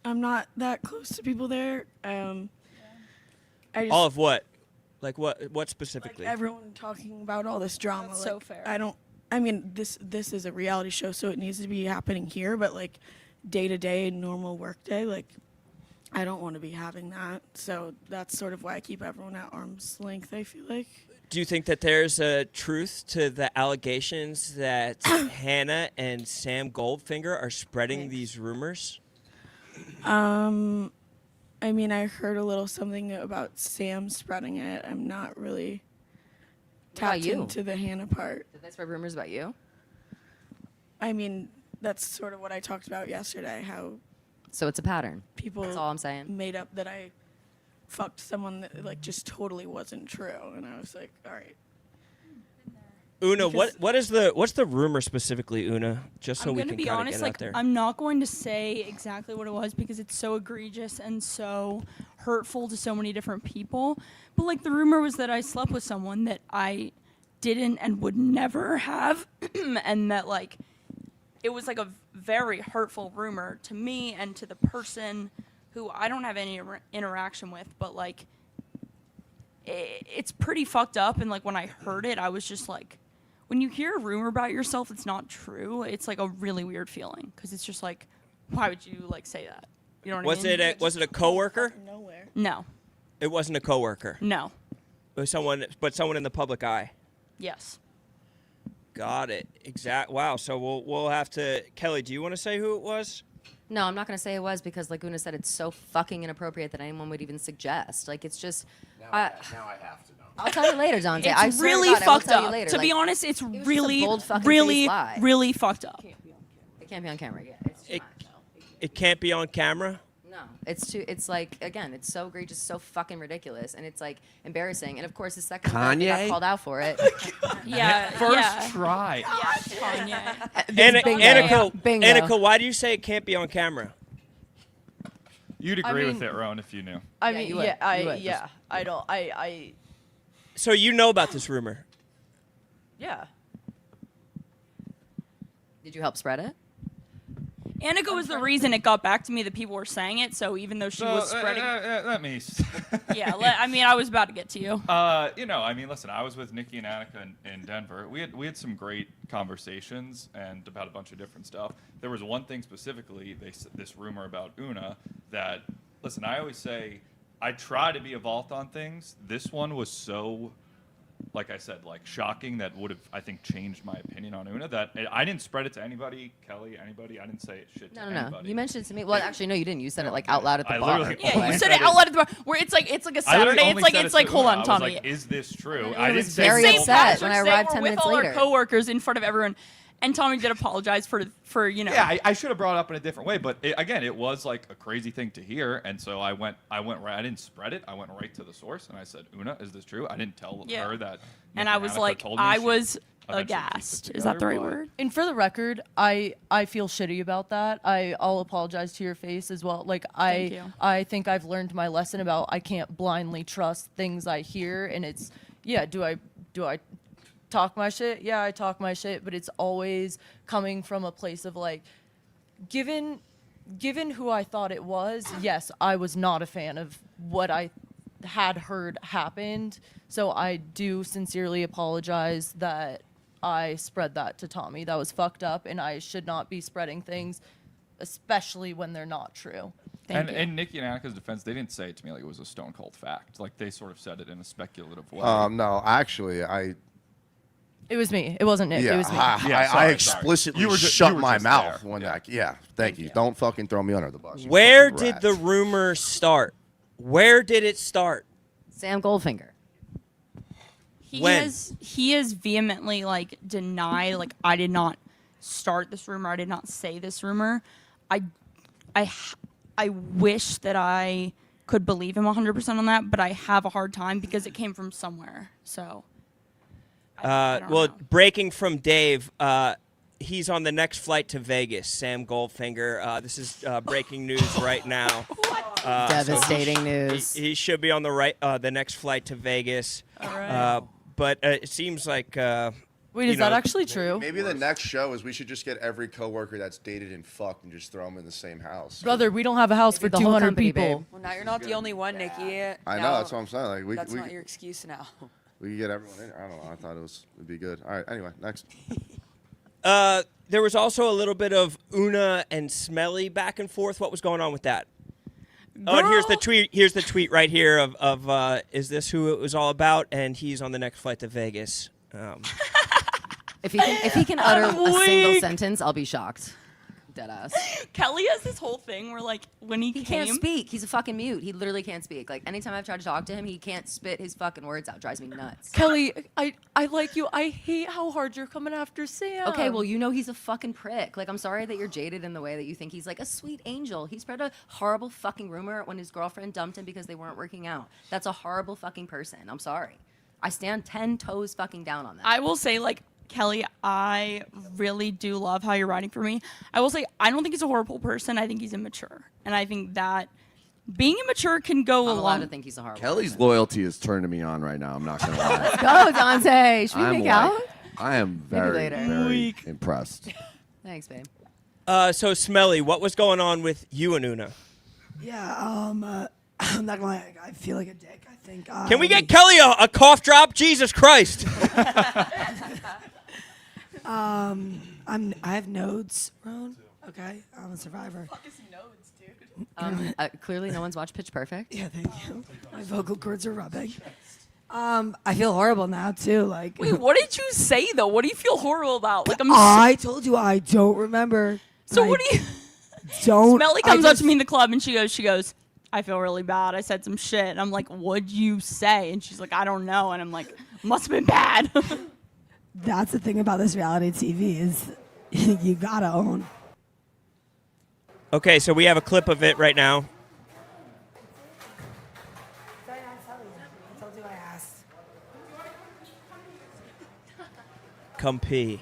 I'm not that close to people there. I just, All of what? Like what specifically? like everyone talking about all this drama. That's like, so fair. I mean, this is a reality show, so it needs to be happening here, but like day to day, normal work day, like I don't want to be having that. So that's sort of why I keep everyone at arm's length, I feel like. Do you think that there's a truth to the allegations that Hannah and Sam Goldfinger are spreading these rumors? I mean, I heard a little something about Sam spreading it. I'm not really about tapped you? into the Hannah part. Did they spread rumors about you? I mean, that's sort of what I talked about yesterday, how So it's a pattern. people That's all I'm saying. made up that I fucked someone that like just totally wasn't true. And I was like, all right. Oona, Because- what's the rumor specifically, Oona? Just so I'm we gonna can be kind of honest, get it like out there. I'm not going to say exactly what it was because it's so egregious and so hurtful to so many different people. But like the rumor was that I slept with someone that I didn't and would never have, and that like it was like a very hurtful rumor to me and to the person who I don't have any interaction with. But like it's pretty fucked up. And like when I heard it, I was just like, when you hear a rumor about yourself that's not true, it's like a really weird feeling because it's just like, why would you like say that? You know what I mean? Was it a coworker? Nowhere. No. It wasn't a coworker. No. It was someone in the public eye. Yes. Got it. Wow. So we'll have to. Kelly, do you want to say who it was? No, I'm not going to say it was because, like Oona said, it's so fucking inappropriate that anyone would even suggest. Like, it's just. Now I have to know. I'll tell you later, Dante. I It's swear to really God, I will fucked tell you up. later. To Like, be honest, it's was just a really, bold fucking really, face lie. really fucked up. It can't be on camera. Yeah, it's too It, much. it can't be on camera. No, it's too. It's like again, it's so egregious, so fucking ridiculous, and it's like embarrassing. And of course, the second time they got Kanye? called out for it. Yeah. First try. Annika, why do you say it can't be on camera? You'd agree I with mean- it, Ron, if you knew. I Yeah, mean, you would. yeah, You would. yeah. I don't. I. So you know about this rumor? Yeah. Did you help spread it? Annika was the reason it got back to me that people were saying it. So even though she was spreading, Let me. I mean, I was about to get to you. I mean, listen, I was with Nikki and Anakah in Denver. We had some great conversations and about a bunch of different stuff. There was one thing specifically, this rumor about Oona that, listen, I always say I try to be a vault on things. This one was so, like I said, like shocking that would have, I think, changed my opinion on Oona. That I didn't spread it to anybody, Kelly, anybody. I didn't say shit to anybody. No. You mentioned it to me. Well, actually, no, you didn't. You said it like out loud at the I bar. literally Yeah, you only said it said out loud at the bar. Where it's like a I literally Saturday. only It's like to hold Oona. on, I was Tommy. like, is this true? I I was didn't say very no. upset when I Patrick's Day, arrived we're 10 with minutes all later. our coworkers in front of everyone, and Tommy did apologize for Yeah, I should have brought it up in a different way, but again, it was like a crazy thing to hear, and so I went right. I didn't spread it. I went right to the source, and I said, "Oona, is this true?" I didn't tell her that. And Nick I was Anakah like, told me I she was eventually aghast. pieced it Is that the together, right but- word? And for the record, I feel shitty about that. I'll apologize to your face as well. Like Thank you. I think I've learned my lesson about I can't blindly trust things I hear, and it's do I talk my shit? Yeah, I talk my shit, but it's always coming from a place of like given who I thought it was, yes, I was not a fan of what I had heard happened. So I do sincerely apologize that I spread that to Tommy. That was fucked up, and I should not be spreading things, especially when they're not true. Thank you. In Nikki and Anakah's defense, they didn't say it to me like it was a stone cold fact. Like they sort of said it in a speculative way. No, actually, It was me. It wasn't Nick. Yeah, It was me. I sorry. explicitly You were shut my just mouth there. when that. Yeah, thank you. Don't fucking throw me under the bus. you Where fucking did rat. the rumor start? Where did it start? Sam Goldfinger. When? He has vehemently like denied, like, I did not start this rumor. I did not say this rumor. I wish that I could believe him 100% on that, but I have a hard time because it came from somewhere. So. I don't Well, know. breaking from Dave, he's on the next flight to Vegas. Sam Goldfinger. This is breaking news right now. Devastating news. He should be on the next flight to Vegas. All right. But it seems like. Wait, is that actually true? Maybe the next show is we should just get every coworker that's dated and fucked and just throw them in the same house. Brother, we don't have a house for the whole 200 company, people. babe. Well, now you're not the only one, Nikki. I know, Now, that's what I'm saying. Like That's we not your excuse now. we could get everyone in. I don't know. I thought it'd be good. All right. Anyway, next. There was also a little bit of Oona and Smelly back and forth. What was going on with that? Oh, and here's the tweet. Here's the tweet right here of is this who it was all about? And he's on the next flight to Vegas. If he can utter a single weak. sentence, I'll be shocked. Deadass. Kelly has this whole thing where, like, when he Can't speak. He's a fucking mute. He literally can't speak. Like, anytime I've tried to talk to him, he can't spit his fucking words out. Drives me nuts. Kelly, I like you. I hate how hard you're coming after Sam. Okay, well, you know he's a fucking prick. Like, I'm sorry that you're jaded in the way that you think he's like a sweet angel. He spread a horrible fucking rumor when his girlfriend dumped him because they weren't working out. That's a horrible fucking person. I'm sorry. I stand 10 toes fucking down on that. I will say, like, Kelly, I really do love how you're writing for me. I will say, I don't think he's a horrible person. I think he's immature. And I think that being immature can go I'm allowed along. to think he's a horrible Kelly's person. loyalty is turning me on right now. I'm not gonna lie. Go, Dante. Should we I'm make out? I am very, later. very impressed. Thanks, babe. So Smelly, what was going on with you and Oona? Yeah, I'm not gonna lie, I feel like a dick. I think. Can we get Kelly a cough drop? Jesus Christ! I have nodes, Ron. Okay, I'm a survivor. Clearly, no one's watched Pitch Perfect. Yeah, thank you. My vocal cords are rubbing. I feel horrible now too. Like, Wait, what did you say, though? What do you feel horrible about? Like, I told you I don't remember. So I what do you... don't? Smelly I comes up just- to me in the club, and she goes, I feel really bad. I said some shit. And I'm like, what'd you say? And she's like, I don't know. And I'm like, must have been bad. That's the thing about this reality TV is you gotta own. Okay, so we have a clip of it right now. Come pee.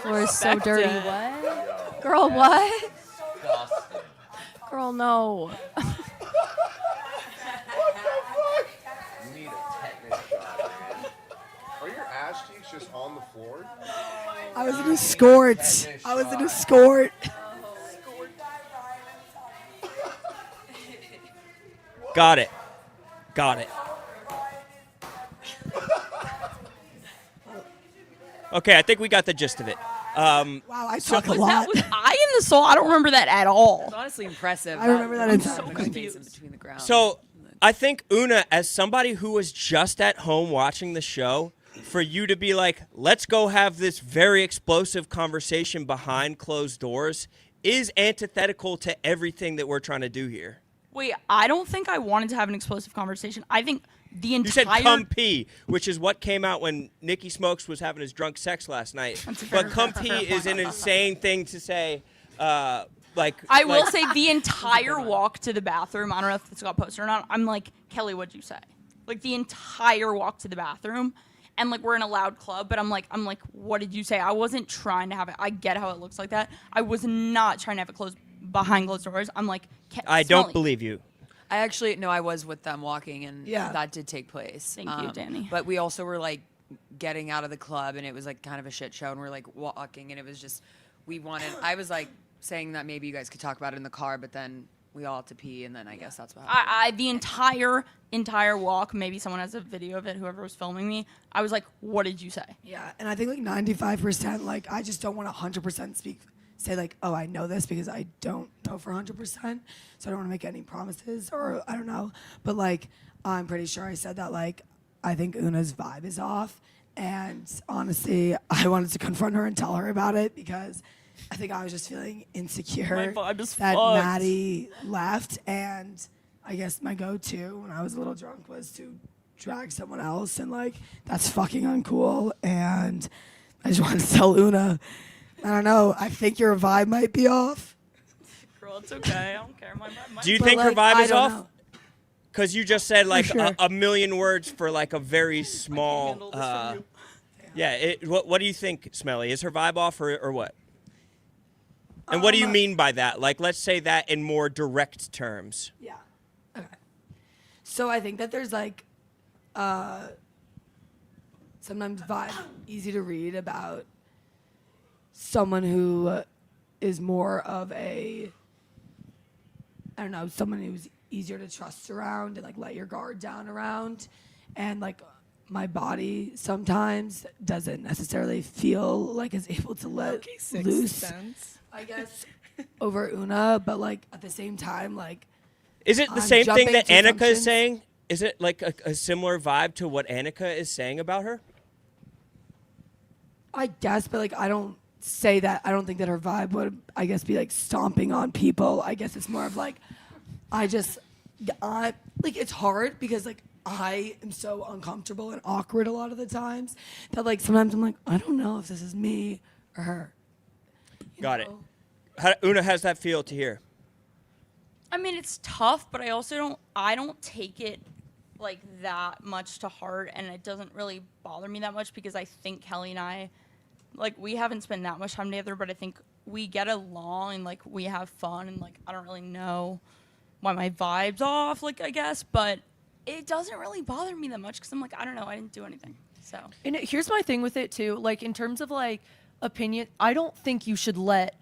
floor is so Respect dirty. it. What? Girl, what? Disgusting. Girl, no. You need a tetanus shot, man. Are your ass cheeks just on the floor? I was an escort. I was an escort. Got it. Got it. Okay, I think we got the gist of it. Wow, I talk a Was lot. that was I in the soul? I don't remember that at all. It's honestly impressive. I remember that I'm inside. so I'm confused in between the ground. So I think, Oona, as somebody who was just at home watching the show, for you to be like, let's go have this very explosive conversation behind closed doors is antithetical to everything that we're trying to do here. Wait, I don't think I wanted to have an explosive conversation. I think the You entire said come pee, which is what came out when Nicky Smokes was having his drunk sex last night. But come pee is an insane thing to say. I will say the entire walk to the bathroom. I don't know if it's got posted or not. I'm like, Kelly, what'd you say? Like the entire walk to the bathroom, and like we're in a loud club, but I'm like, what did you say? I wasn't trying to have it. I get how it looks like that. I was not trying to have it closed behind closed doors. I'm like, I don't believe you. I actually no, I was with them walking, and Yeah. that did take place. Thank you, Danny. But we also were like getting out of the club, and it was like kind of a shit show, and we're like walking, and it was just I was like saying that maybe you guys could talk about it in the car, but then we all had to pee, and then I guess that's what happened. The entire walk. Maybe someone has a video of it. Whoever was filming me, I was like, what did you say? Yeah, and I think like 95%, like I just don't want to 100% say like, oh, I know this because I don't know for 100%. So I don't want to make any promises or I don't know. But like, I'm pretty sure I said that like, I think Oona's vibe is off. And honestly, I wanted to confront her and tell her about it because I think I was just feeling insecure My vibe is that fucked. Maddie left. And I guess my go-to when I was a little drunk was to drag someone else. And like, that's fucking uncool. And I just wanted to tell Oona, I don't know. I think your vibe might be off. Girl, it's okay. I don't care. My vibe might Do you But, think her like, vibe I is don't off? know. Because you just said like sure. a million words for like a very small. handle this from you. Yeah. What do you think, Smelly? Is her vibe off or what? And what do you mean by that? Like, let's say that in more direct terms. Yeah. Okay. So I think that there's like sometimes vibe easy to read about someone who is more of a I don't know, someone who's easier to trust around and like let your guard down around. And like my body sometimes doesn't necessarily feel like it's able to let loose, I guess, over Oona. But like at the same time, like Is it the I'm same thing jumping that to Annika assumptions. is saying? Is it like a similar vibe to what Annika is saying about her? I guess, but like I don't say that. I don't think that her vibe would, I guess, be like stomping on people. I guess it's more of like, like it's hard because like I am so uncomfortable and awkward a lot of the times that like sometimes I'm like, I don't know if this is me or her. You Got it. know? Oona, how's that feel to hear? I mean, it's tough, but I also don't take it like that much to heart, and it doesn't really bother me that much because I think Kelly and I, like, we haven't spent that much time together, but I think we get along and like we have fun, and like I don't really know why my vibe's off, like I guess, but it doesn't really bother me that much because I'm like, I don't know, I didn't do anything. So And here's my thing with it too. Like in terms of like opinion, I don't think you should let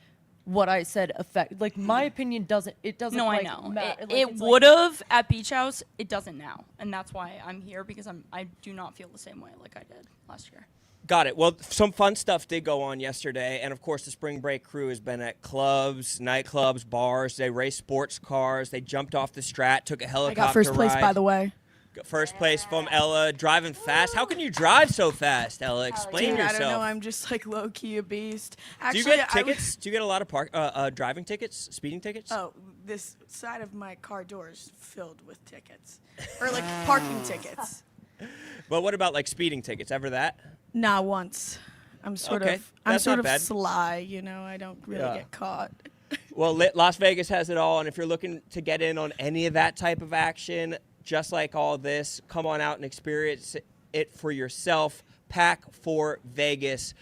what I said affect. Like my opinion doesn't. It doesn't. no, like, I know matter. Like, it it's would have at Beach House. It doesn't now, and that's why I'm here because I do not feel the same way like I did last year. Got it. Well, some fun stuff did go on yesterday, and of course, the spring break crew has been at clubs, nightclubs, bars. They raced sports cars. They jumped off the Strat, took a I helicopter got first place, ride. by the way. Got first place from Ella, driving fast. How can you drive so fast, Ella? Explain Dude, yourself. I don't know. I'm just like low key a beast. Do Actually, you get I tickets? Do you get a lot of driving tickets, speeding tickets? oh, this side of my car door is filled with tickets, or like parking tickets. But what about like speeding tickets? Ever that? Not once. I'm sort Okay, of. I'm that's sort not of bad. sly. You know, I don't really Yeah. get caught. Well, Las Vegas has it all, and if you're looking to get in on any of that type of action, just like all this, come on out and experience it for yourself. Pack for Vegas.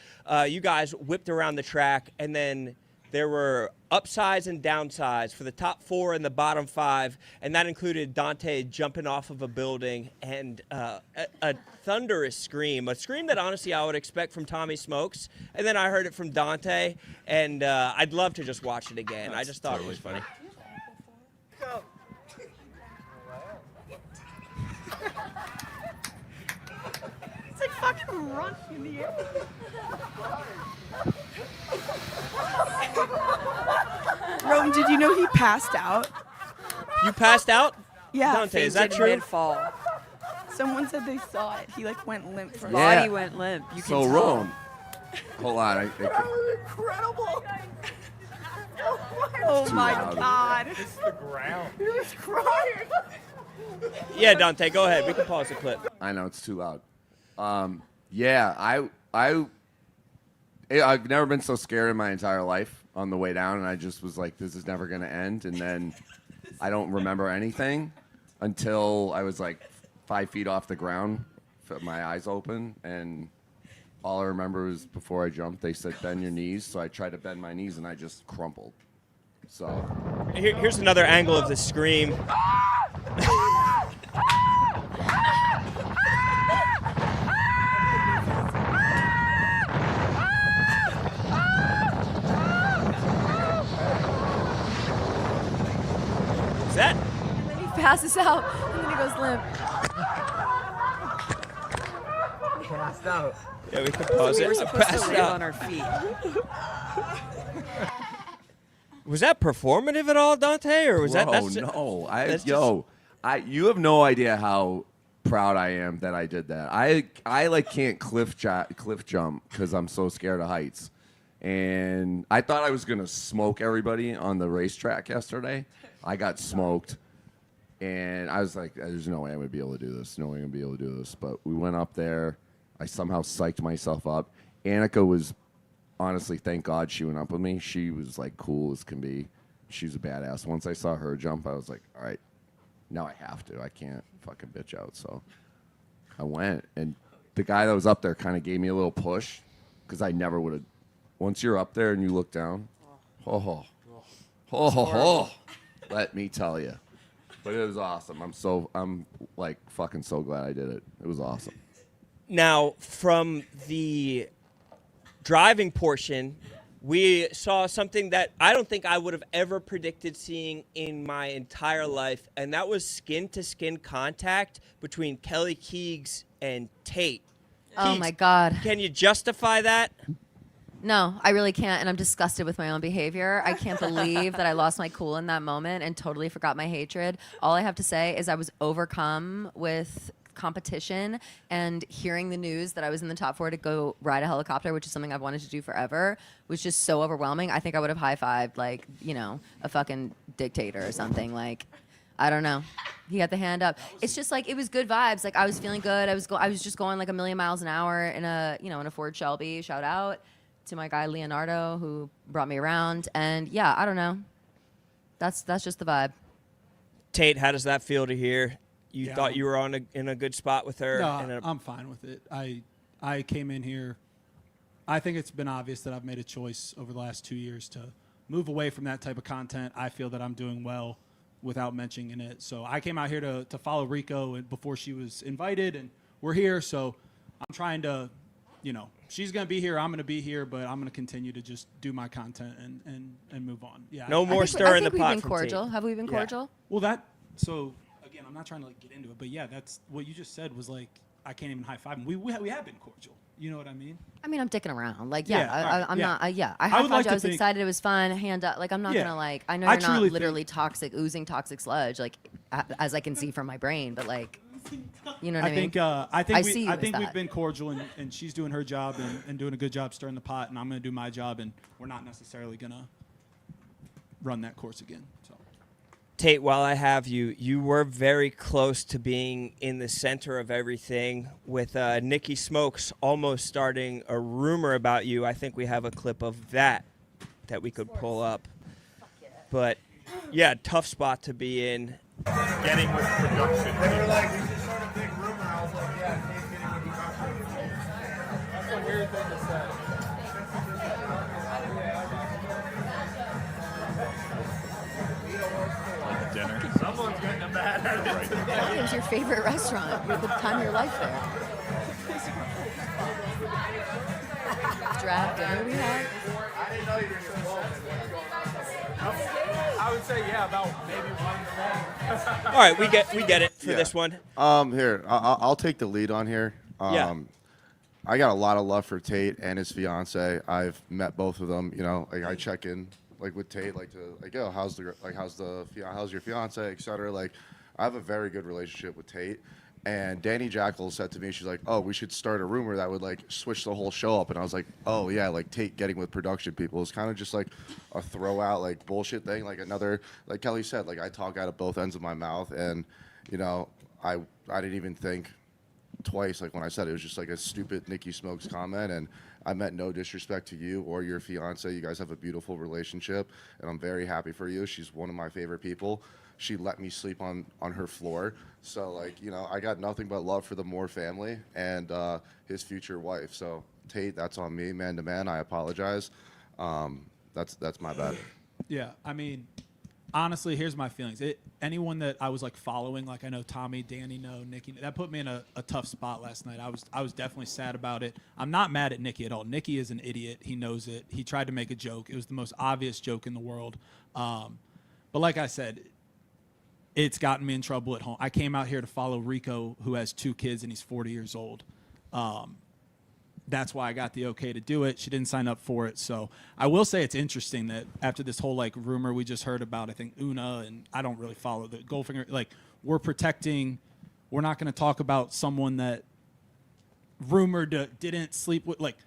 You guys whipped around the track, and then there were upsides and downsides for the top 4 and the bottom 5, and that included Dante jumping off of a building and a thunderous scream, a scream that honestly I would expect from Tommy Smokes, and then I heard it from Dante, and I'd love to just watch it again. I just thought it was funny. It's like fucking running in the air. Rome, did you know he passed out? You passed out? Yeah. Dante, is that true? Fall. Someone said they saw it. He like went limp for Yeah. Body went limp. You So can tell. Rome, hold on. That was incredible. Oh my loud. god. It's the ground. He was crying. Yeah, Dante, go ahead. We can pause the clip. I know it's too loud. Yeah, I've never been so scared in my entire life on the way down, and I just was like, this is never going to end. And then I don't remember anything until I was like 5 feet off the ground, my eyes open, and all I remember was before I jumped, they said, bend your knees. So I tried to bend my knees, and I just crumpled. So Here's another angle of the scream. Is that? And then he passes out, and then he goes limp. Yeah, we can pause it. We're supposed to Passed live out. on our feet. Was that performative at all, Dante, or was that? Bro, That's no. that's You have no idea how proud I am that I did that. I like can't cliff jump because I'm so scared of heights. And I thought I was gonna smoke everybody on the racetrack yesterday. I got smoked, and I was like, "There's no way I'm gonna be able to do this. No way I'm gonna be able to do this." But we went up there. I somehow psyched myself up. Annika was, honestly, thank God she went up with me. She was like cool as can be. She's a badass. Once I saw her jump, I was like, all right, now I have to. I can't fucking bitch out. So I went, and the guy that was up there kind of gave me a little push because I never would have. Once you're up there and you look down, let me tell you. But it was awesome. I'm like fucking so glad I did it. It was awesome. Now, from the driving portion, we saw something that I don't think I would have ever predicted seeing in my entire life, and that was skin-to-skin contact between Kelly Keegs and Tate. Oh Keegs, my God. Can you justify that? No, I really can't, and I'm disgusted with my own behavior. I can't believe that I lost my cool in that moment and totally forgot my hatred. All I have to say is I was overcome with competition, and hearing the news that I was in the top 4 to go ride a helicopter, which is something I've wanted to do forever, was just so overwhelming. I think I would have high-fived, like, you know, a fucking dictator or something. Like, I don't know. He got the hand up. It's just like, it was good vibes. Like, I was feeling good. I was just going like a million miles an hour in a Ford Shelby. Shout out to my guy Leonardo who brought me around. And yeah, I don't know. That's just the vibe. Tate, how does that feel to hear? You thought you were in a good spot with her? No, I'm fine with it. I came in here. I think it's been obvious that I've made a choice over the last 2 years to move away from that type of content. I feel that I'm doing well without mentioning it. So I came out here to follow Rico before she was invited, and we're here. So I'm trying to, she's going to be here, I'm going to be here, but I'm going to continue to just do my content and move on. Yeah. No more stir in the pot. I think we've been cordial. Have we been cordial? Well, again, I'm not trying to get into it, but yeah, that's what you just said was like, I can't even high five him. We have been cordial. You know what I mean? I mean, I'm dicking around. Like, I'm not. I I would like I to was think- excited. It was fun. Hand up. Like, I'm not gonna like. I know I you're not truly literally toxic, oozing toxic sludge. Like, as I can see from my brain, but like, you know what I mean? I think we've that. been cordial, and she's doing her job and doing a good job stirring the pot, and I'm gonna do my job, and we're not necessarily gonna run that course again. So. Tate, while I have you, you were very close to being in the center of everything with Nicky Smokes almost starting a rumor about you. I think we have a clip of that we could pull up. But, yeah, tough spot to be in. Getting with production. They were like, we should start a big rumor. I was like, yeah, Tate's getting with Dinner. Someone's getting a bad attitude. It was your favorite restaurant. You had the time of your life there. Draft dinner we had. I didn't know you were so involved. I would say, yeah, about maybe one thing. All right, we get it for Yeah. this one. Here, I'll take the lead on here. Yeah. I got a lot of love for Tate and his fiance. I've met both of them. You know, like I check in like with Tate, oh, how's your fiance, etc. Like, I have a very good relationship with Tate. And Danny Jackal said to me, she's like, oh, we should start a rumor that would like switch the whole show up. And I was like, oh yeah, like Tate getting with production people is kind of just like a throw out like bullshit thing. Like another, like Kelly said, like I talk out of both ends of my mouth, and you know, I didn't even think twice. Like when I said it was just like a stupid Nicky Smokes comment, and I meant no disrespect to you or your fiance. You guys have a beautiful relationship, and I'm very happy for you. She's one of my favorite people. She let me sleep on her floor. So, like, you know, I got nothing but love for the Moore family and his future wife. So, Tate, that's on me, man to man. I apologize. That's my bad. Yeah, I mean, honestly, here's my feelings. Anyone that I was like following, like I know Tommy, Danny, Nikki, that put me in a tough spot last night. I was definitely sad about it. I'm not mad at Nicky at all. Nicky is an idiot. He knows it. He tried to make a joke. It was the most obvious joke in the world. But like I said, it's gotten me in trouble at home. I came out here to follow Rico, who has 2 kids, and he's 40 years old. That's why I got the okay to do it. She didn't sign up for it. So I will say it's interesting that after this whole like rumor we just heard about, I think Oona, and I don't really follow the Goldfinger, like we're not going to talk about someone that rumored didn't sleep with, like,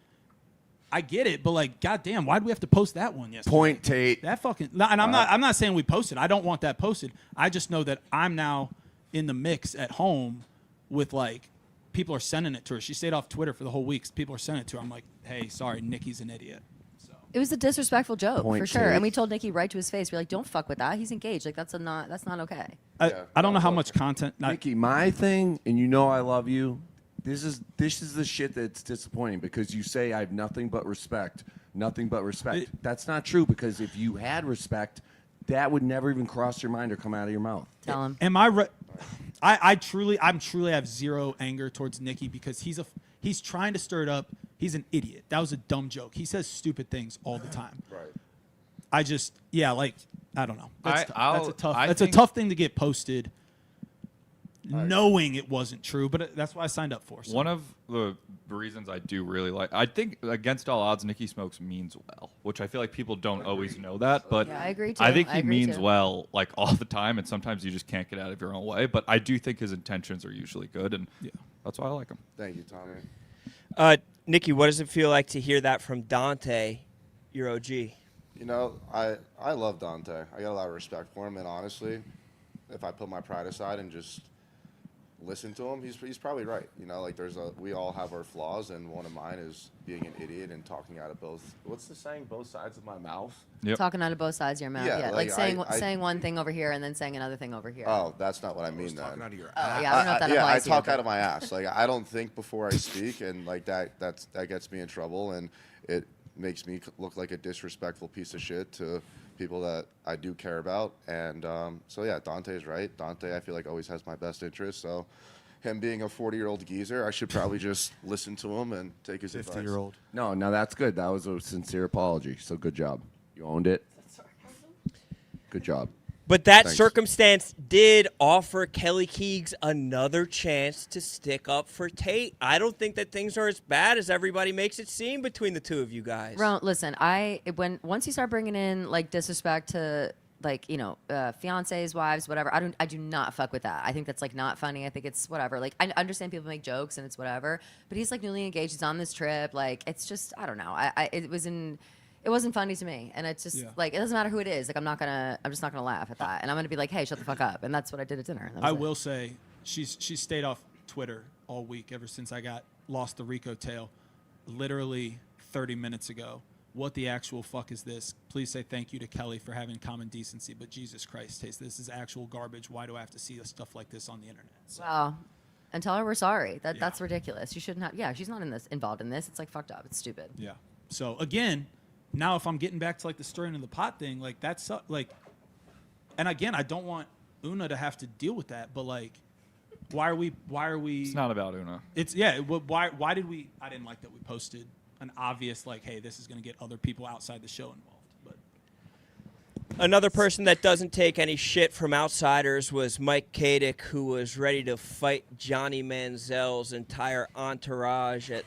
I get it, but like, goddamn, why do we have to post that one yesterday? Point, Tate. That fucking, and I'm not saying we posted. I don't want that posted. I just know that I'm now in the mix at home with like, people are sending it to her. She stayed off Twitter for the whole week. People are sending it to her. I'm like, hey, sorry, Nicky's an idiot. So. It was a disrespectful joke Point for sure, Tate. and we told Nicky right to his face. We're like, don't fuck with that. He's engaged. Like that's not okay. I don't know how much content. Nicky, my thing, and you know I love you. This is the shit that's disappointing because you say I have nothing but respect. Nothing but respect. That's not true because if you had respect, that would never even cross your mind or come out of your mouth. Tell him. Am I right? I'm truly have zero anger towards Nicky because he's trying to stir it up. He's an idiot. That was a dumb joke. He says stupid things all the time. Right. I don't know. That's I a think- tough thing to get posted, knowing it wasn't true. But that's what I signed up for. So. One of the reasons I do really like, I think against all odds, Nicky Smokes means well, which I feel like people don't always know that. But Yeah, I agree too. I think I he agree means too. well, like all the time, and sometimes you just can't get out of your own way. But I do think his intentions are usually good, and that's why I like him. Thank you, Tommy. Nicky, what does it feel like to hear that from Dante, your OG? You know, I love Dante. I got a lot of respect for him, and honestly, if I put my pride aside and just listen to him, he's probably right. You know, like we all have our flaws, and one of mine is being an idiot and talking out of what's the saying, both sides of my mouth? Yep. Talking out of both sides of your mouth. Yeah, Yeah, like, saying one thing over here and then saying another thing over here. Oh, that's not what I mean then. Oh, yeah, I don't know if that yeah, I applies to you, talk but- out of my ass. Like I don't think before I speak, and like that gets me in trouble, and it makes me look like a disrespectful piece of shit to people that I do care about. And so yeah, Dante's right. Dante, I feel like always has my best interest. So him being a 40-year-old geezer, I should probably just listen to him and take his advice. 50-year-old. No, that's good. That was a sincere apology. So good job. You owned it. Good job. But that Thanks. circumstance did offer Kelly Keegs another chance to stick up for Tate. I don't think that things are as bad as everybody makes it seem between the two of you guys. Listen, once you start bringing in like disrespect to like fiancés, wives, whatever, I do not fuck with that. I think that's like not funny. I think it's whatever. Like I understand people make jokes and it's whatever, but he's like newly engaged. He's on this trip. Like it's just I don't know. It wasn't funny to me, and it's just like it doesn't matter who it is. Like I'm just not gonna laugh at that, and I'm gonna be like, hey, shut the fuck up, and that's what I did at dinner. I will say she's stayed off Twitter all week ever since I lost the Rico tail. Literally 30 minutes ago. What the actual fuck is this? Please say thank you to Kelly for having common decency. But Jesus Christ, this is actual garbage. Why do I have to see stuff like this on the internet? So. Wow. and tell her we're sorry. That's ridiculous. You shouldn't have. Yeah, she's not involved in this. It's like fucked up. It's stupid. Yeah. So again, now if I'm getting back to like the stirring in the pot thing, like that's like, and again, I don't want Oona to have to deal with that, but like, why are we? It's not about Oona. It's yeah. Why did we? I didn't like that we posted an obvious like, hey, this is going to get other people outside the show involved. But Another person that doesn't take any shit from outsiders was Mike Kadick, who was ready to fight Johnny Manziel's entire entourage at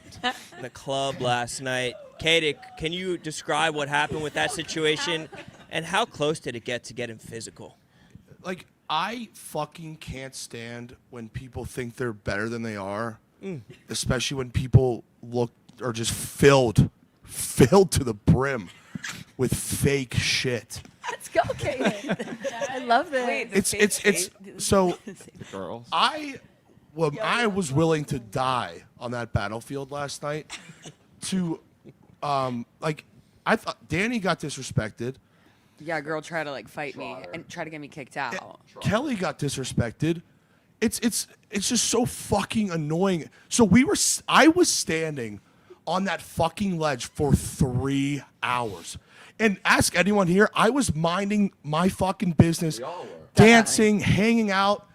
the club last night. Kadick, can you describe what happened with that situation, and how close did it get to getting physical? Like, I fucking can't stand when people think they're better than they are, especially when people are just filled to the brim with fake shit. Let's go, Kate. I love this. Wait, It's so The girls. I was willing to die on that battlefield last night to like I thought Danny got disrespected. Yeah, a girl tried to like fight me and try to get me kicked out. Kelly got disrespected. It's just so fucking annoying. So I was standing on that fucking ledge for 3 hours. And ask anyone here, I was minding my fucking business, dancing, hanging out,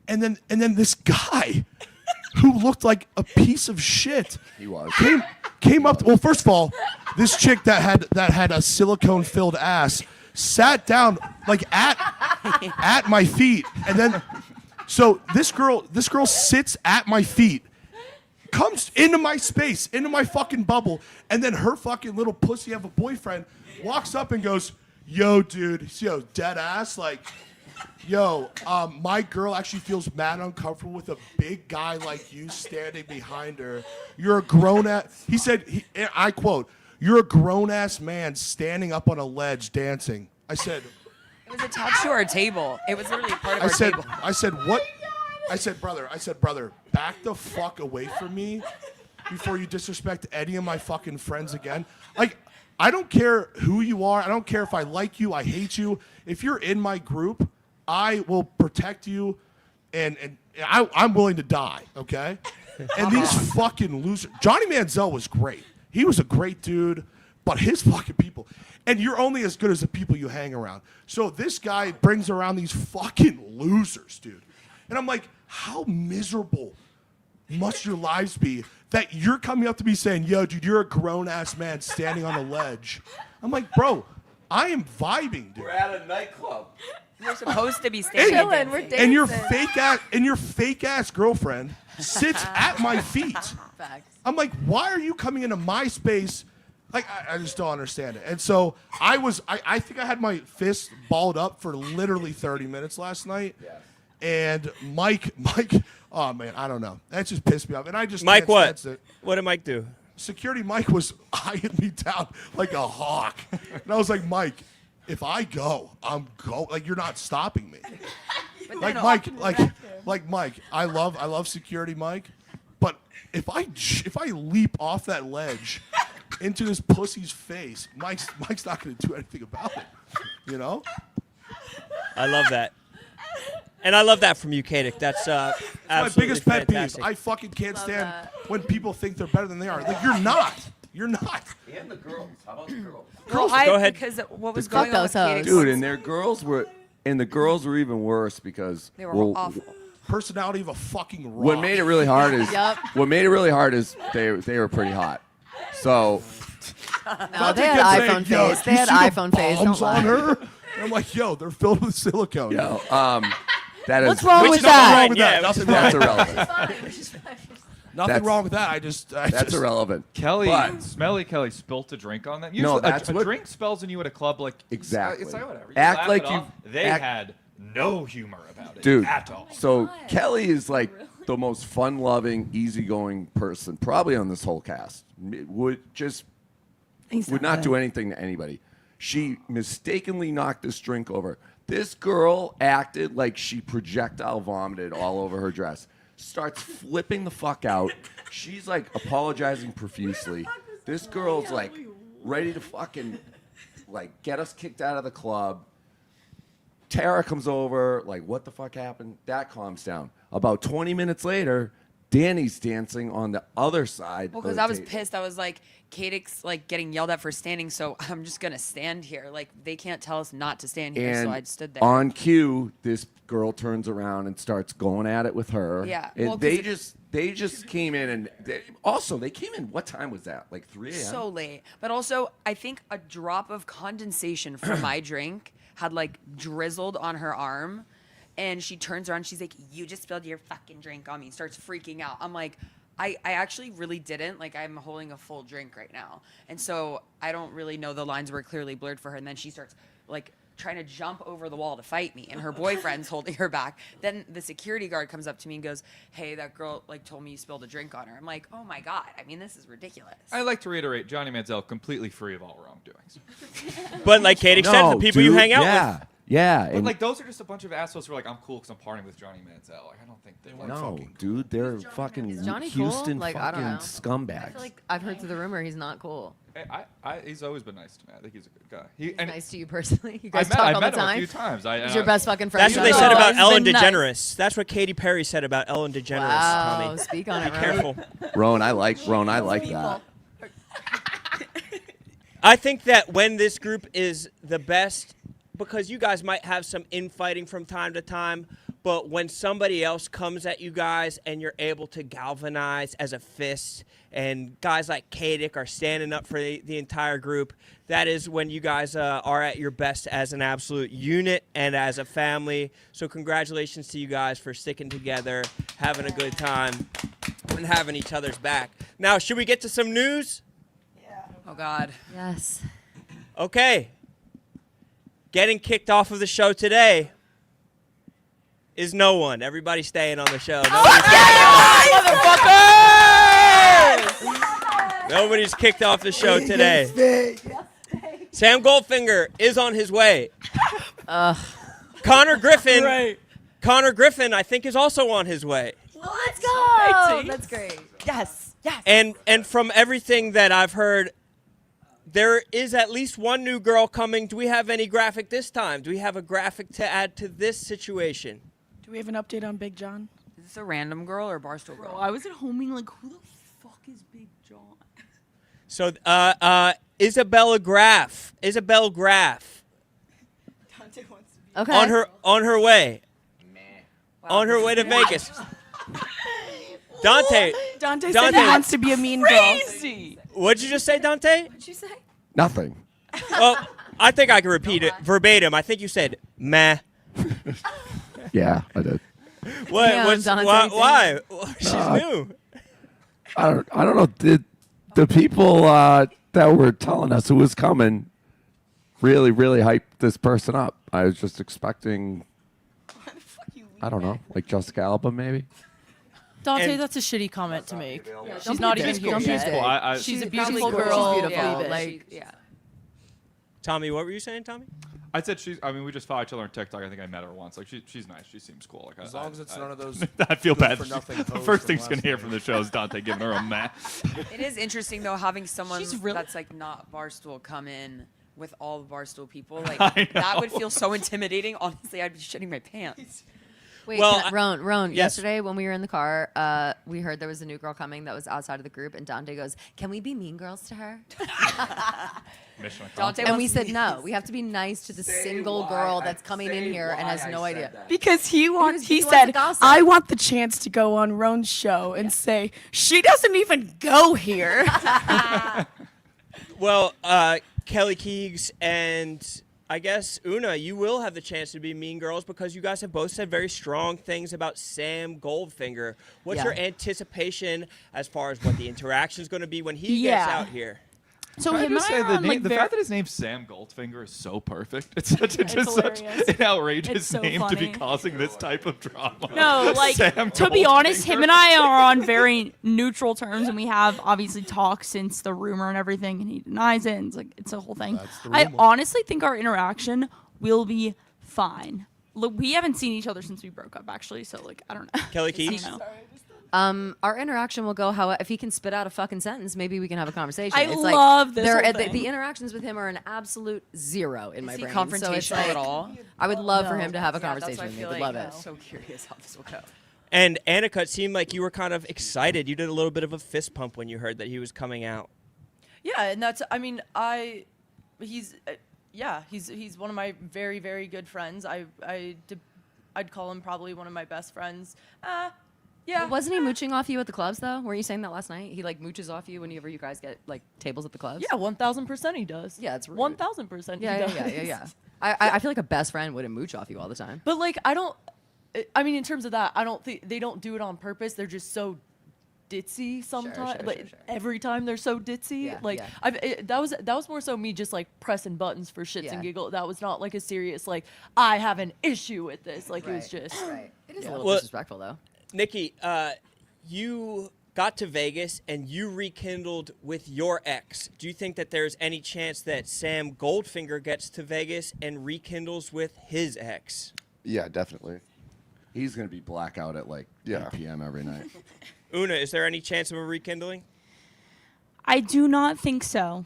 and then this guy who looked like a piece of shit came up. Well, first of all, this chick that had a silicone filled ass sat down like at my feet, and then so this girl sits at my feet, comes into my space, into my fucking bubble, and then her fucking little pussy of a boyfriend walks up and goes, "Yo, dude, yo, dead ass, like, yo, my girl actually feels mad uncomfortable with a big guy like you standing behind her. You're a grown ass." He said, I quote, "You're a grown ass man standing up on a ledge dancing." I said, It was attached to our table. It was literally part of our table. I said, what? I said, brother, back the fuck away from me before you disrespect any of my fucking friends again. Like, I don't care who you are. I don't care if I like you, I hate you. If you're in my group, I will protect you, and I'm willing to die, okay? And these fucking losers. Johnny Manziel was great. He was a great dude, but his fucking people. And you're only as good as the people you hang around. So this guy brings around these fucking losers, dude. And I'm like, how miserable must your lives be that you're coming up to me saying, "Yo, dude, you're a grown-ass man standing on a ledge." I'm like, bro, I am vibing, dude. We're at a nightclub. We're supposed to be standing and dancing. And your fake ass girlfriend sits at my feet. Facts. I'm like, why are you coming into my space? Like, I just don't understand it. And so I think I had my fist balled up for literally 30 minutes last night. Yes. And Mike, oh man, I don't know. That just pissed me off. And I just Mike, can't what? sense it. What did Mike do? Security Mike was eyeing me down like a hawk. And I was like, Mike, if I go, I'm go. Like, you're not stopping me. Like Mike, I love Security Mike, but if I leap off that ledge into this pussy's face, Mike's not going to do anything about it. You know? I love that. And I love that from you, Kadick. That's absolutely my biggest pet fantastic. peeve. I fucking can't stand when people think they're better than they are. Like, you're not. You're not. And the girls. How about the girls? Girls, go ahead. Because what was Fuck going on with those hoes. Katie Dude, and the girls were even worse because they were awful. Personality of a fucking rock. What made it really hard is Yep. what made it really hard is they were pretty hot. So No, they had iPhone face. They had iPhone face. Don't Bombs on lie. her. And I'm like, yo, they're filled with silicone. yo, that is What's wrong Which with is that? fine, with yeah, that. which Nothing is wrong. that's fine. irrelevant. Nothing That's- wrong with that. I just That's irrelevant. Kelly, But- Smelly Kelly spilt a drink on them. No, Usually that's a what- drink spells on you at a club like Exactly. It's like whatever. You Act laugh like it you- off. They act- had no humor about it, Dude, at all. so Kelly is like the most fun-loving, easygoing person probably on this whole cast. Would not do anything to anybody. She mistakenly knocked this drink over. This girl acted like she projectile vomited all over her dress. Starts flipping the fuck out. She's like apologizing profusely. This girl's like ready to fucking like get us kicked out of the club. Tara comes over, like, what the fuck happened? That calms down. About 20 minutes later, Danny's dancing on the other side. Well, of because the I was table. pissed. I was like, Kadek's like getting yelled at for standing, so I'm just gonna stand here. Like they can't tell us not to stand here, so I stood there. On cue, this girl turns around and starts going at it with her. Yeah, And well, 'cause they just came in and they came in. What time was that? Like 3 a.m. So late. But also, I think a drop of condensation from my drink had like drizzled on her arm. And she turns around, she's like, "You just spilled your fucking drink on me." Starts freaking out. I'm like, I actually really didn't. Like, I'm holding a full drink right now. And so I don't really know. The lines were clearly blurred for her. And then she starts like trying to jump over the wall to fight me. And her boyfriend's holding her back. Then the security guard comes up to me and goes, "Hey, that girl like told me you spilled a drink on her." I'm like, "Oh my God. I mean, this is ridiculous." I'd like to reiterate, Johnny Manziel completely free of all wrongdoings. But like Katie said, the people you hang out with. Yeah, But and like those are just a bunch of assholes who are like, I'm cool because I'm partying with Johnny Manziel. Like I don't think they want no, fucking. dude, they're fucking Is Johnny cool? Houston Like, I fucking don't know. scumbags. I feel like I've heard through the rumor he's not cool. He's always been nice to me. I think he's a good guy. He's nice to you personally. You guys I talk all met the him time. a few times. He's your best fucking friend. That's what they said about he's Ellen been nice. DeGeneres. That's what Katy Perry said about Ellen DeGeneres. Wow, Tommy. speak on Be it, Ron. careful. Ron, I like that. I think that when this group is the best, because you guys might have some infighting from time to time, but when somebody else comes at you guys and you're able to galvanize as a fist, and guys like Kadek are standing up for the entire group, that is when you guys are at your best as an absolute unit and as a family. So congratulations to you guys for sticking together, having a good time, and having each other's back. Now, should we get to some news? Oh God. Yes. Okay. Getting kicked off of the show today is no one. Everybody staying on the show. Nobody's kicked off the show today. Sam Goldfinger is on his way. Connor Griffin. Connor Griffin, I think, is also on his way. Let's go. That's great. Yes. Yes. And from everything that I've heard, there is at least one new girl coming. Do we have any graphic this time? Do we have a graphic to add to this situation? Do we have an update on Big John? Is this a random girl or Barstool girl? Bro, I was at home being like, who the fuck is Big John? So, Isabel Graff. Okay. On her way. On her way to Vegas. Dante Said he wants to be a mean girl. What'd you just say, Dante? What'd you say? Nothing. Well, I think I can repeat it verbatim. I think you said meh. Yeah, I did. What? Damn, Dante, why? She's new. I don't know. The people that were telling us who was coming really hyped this person up. I was just expecting, I don't know, like Jessica Alba maybe. Dante, And- that's a shitty comment to make. Don't She's be not big. even here Don't be yet. big. Well, She's a She's beautiful cool. girl. She's beautiful. Yeah, Like, yeah. Tommy, what were you saying, Tommy? I said we just follow each other on TikTok. I think I met her once. Like she's nice. She seems cool. Like As long as it's none of those I feel bad. good-for-nothing The hoes first from thing she's gonna last hear night. from the show is Dante giving her a meh. It is interesting though having someone She's really- that's like not Barstool come in with all the Barstool people. Like I that would know. feel so intimidating. Honestly, I'd be shitting my pants. Wait, Well, Roan, yes. yesterday when we were in the car, we heard there was a new girl coming that was outside of the group, and Dante goes, "Can we be mean girls to her?" Mission Dante And we wants said to be- no. We have to be nice to the single girl that's coming in here and has no idea. Because he wants to said, gossip. I want the chance to go on Rone's show and say, she doesn't even go here. Well, Kelly Keegs and I guess Oona, you will have the chance to be mean girls because you guys have both said very strong things about Sam Goldfinger. What's Yeah. your anticipation as far as what the interaction is going to be when he Yeah. gets out here? So Can I him just and I say are the on, name, like, the very- fact that his name's Sam Goldfinger is so perfect. It's such It's just such hilarious. an outrageous It's so name to be funny. causing this type of drama. No, like Sam to be honest, Goldfinger. him and I are on very neutral terms, and we have obviously talked since the rumor and everything, and he denies it. And it's a whole thing. That's the I rumor. honestly think our interaction will be fine. Look, we haven't seen each other since we broke up, actually. So like, I don't know. Kelly I don't Keegs? know. Our interaction will go how if he can spit out a fucking sentence, maybe we can have a conversation. I it's love this there- whole the, thing. the interactions with him are an absolute zero in my Is he brain. So it's confrontational like, at all? I would love for No. him to have a Yeah, that's why conversation I with me. feel Would like love it. I'm so curious how this will go. And Annika, it seemed like you were kind of excited. You did a little bit of a fist pump when you heard that he was coming out. Yeah, and that's, I mean, he's one of my very, very good friends. I'd call him probably one of my best friends. Yeah. Well, wasn't he mooching off you at the clubs though? Were you saying that last night? He like mooches off you whenever you guys get like tables at the clubs? Yeah, 1,000% he does. Yeah, it's rude. 1,000% he does. Yeah. I feel like a best friend wouldn't mooch off you all the time. But like, I mean, in terms of that, I don't think they don't do it on purpose. They're just so ditzy sometimes. Sure. Every time they're so ditzy. That was more so me just like pressing buttons for shits and giggles. That was not like a serious like I have an issue with this. Like it was just. Right. It is a little disrespectful though. Nikki, you got to Vegas and you rekindled with your ex. Do you think that there's any chance that Sam Goldfinger gets to Vegas and rekindles with his ex? Yeah, definitely. He's going to be blackout at like 8 p.m. every night. Una, is there any chance of a rekindling? I do not think so.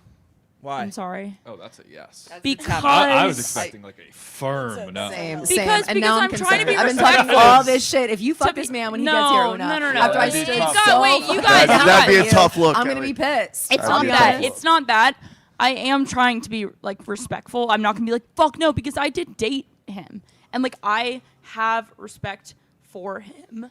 Why? I'm sorry. Oh, that's a yes. Because I was expecting like a firm no. Same. Because And now I'm trying to be I've been respectful. talking all this shit. If you fuck this man when he gets here, Una, No. after I It's stood not- so wait, you fucking guys- down That'd be on a you, tough look, I'm gonna Kelly. be pissed. It's not that. It's not that. I am trying to be like respectful. I'm not gonna be like fuck no because I did date him and like I have respect for him.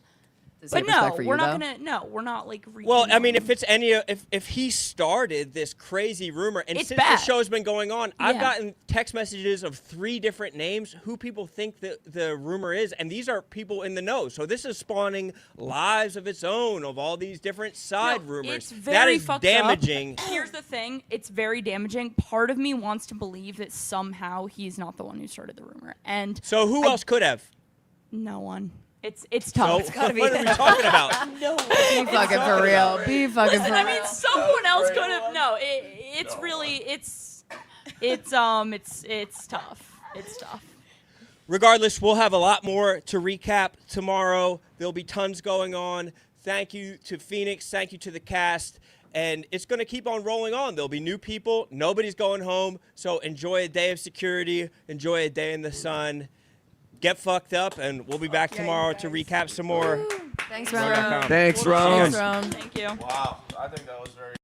Does he But have respect no, for you, we're not though? gonna. No, we're not like. Well, I mean, if it's any, if he started this crazy rumor, and It's since bad. the show's been going on, I've Yeah. gotten text messages of 3 different names who people think that the rumor is, and these are people in the know. So this is spawning lives of its own of all these different side rumors. It's very that is fucked damaging. Up. Here's the thing: it's very damaging. Part of me wants to believe that somehow he's not the one who started the rumor, and So who else could have? No one. It's tough. So It's gotta be. what are we talking about? No. Be fucking for real. Be fucking Listen, for I real. mean, someone else could have. No, it's really it's tough. It's tough. Regardless, we'll have a lot more to recap tomorrow. There'll be tons going on. Thank you to Phoenix. Thank you to the cast. And it's going to keep on rolling on. There'll be new people. Nobody's going home. So enjoy a day of security. Enjoy a day in the sun. Get fucked up. And we'll be back tomorrow to recap some more. Thanks, RoneDotCom. Ron. Thanks, Ron. Thank you. Wow, I think that was very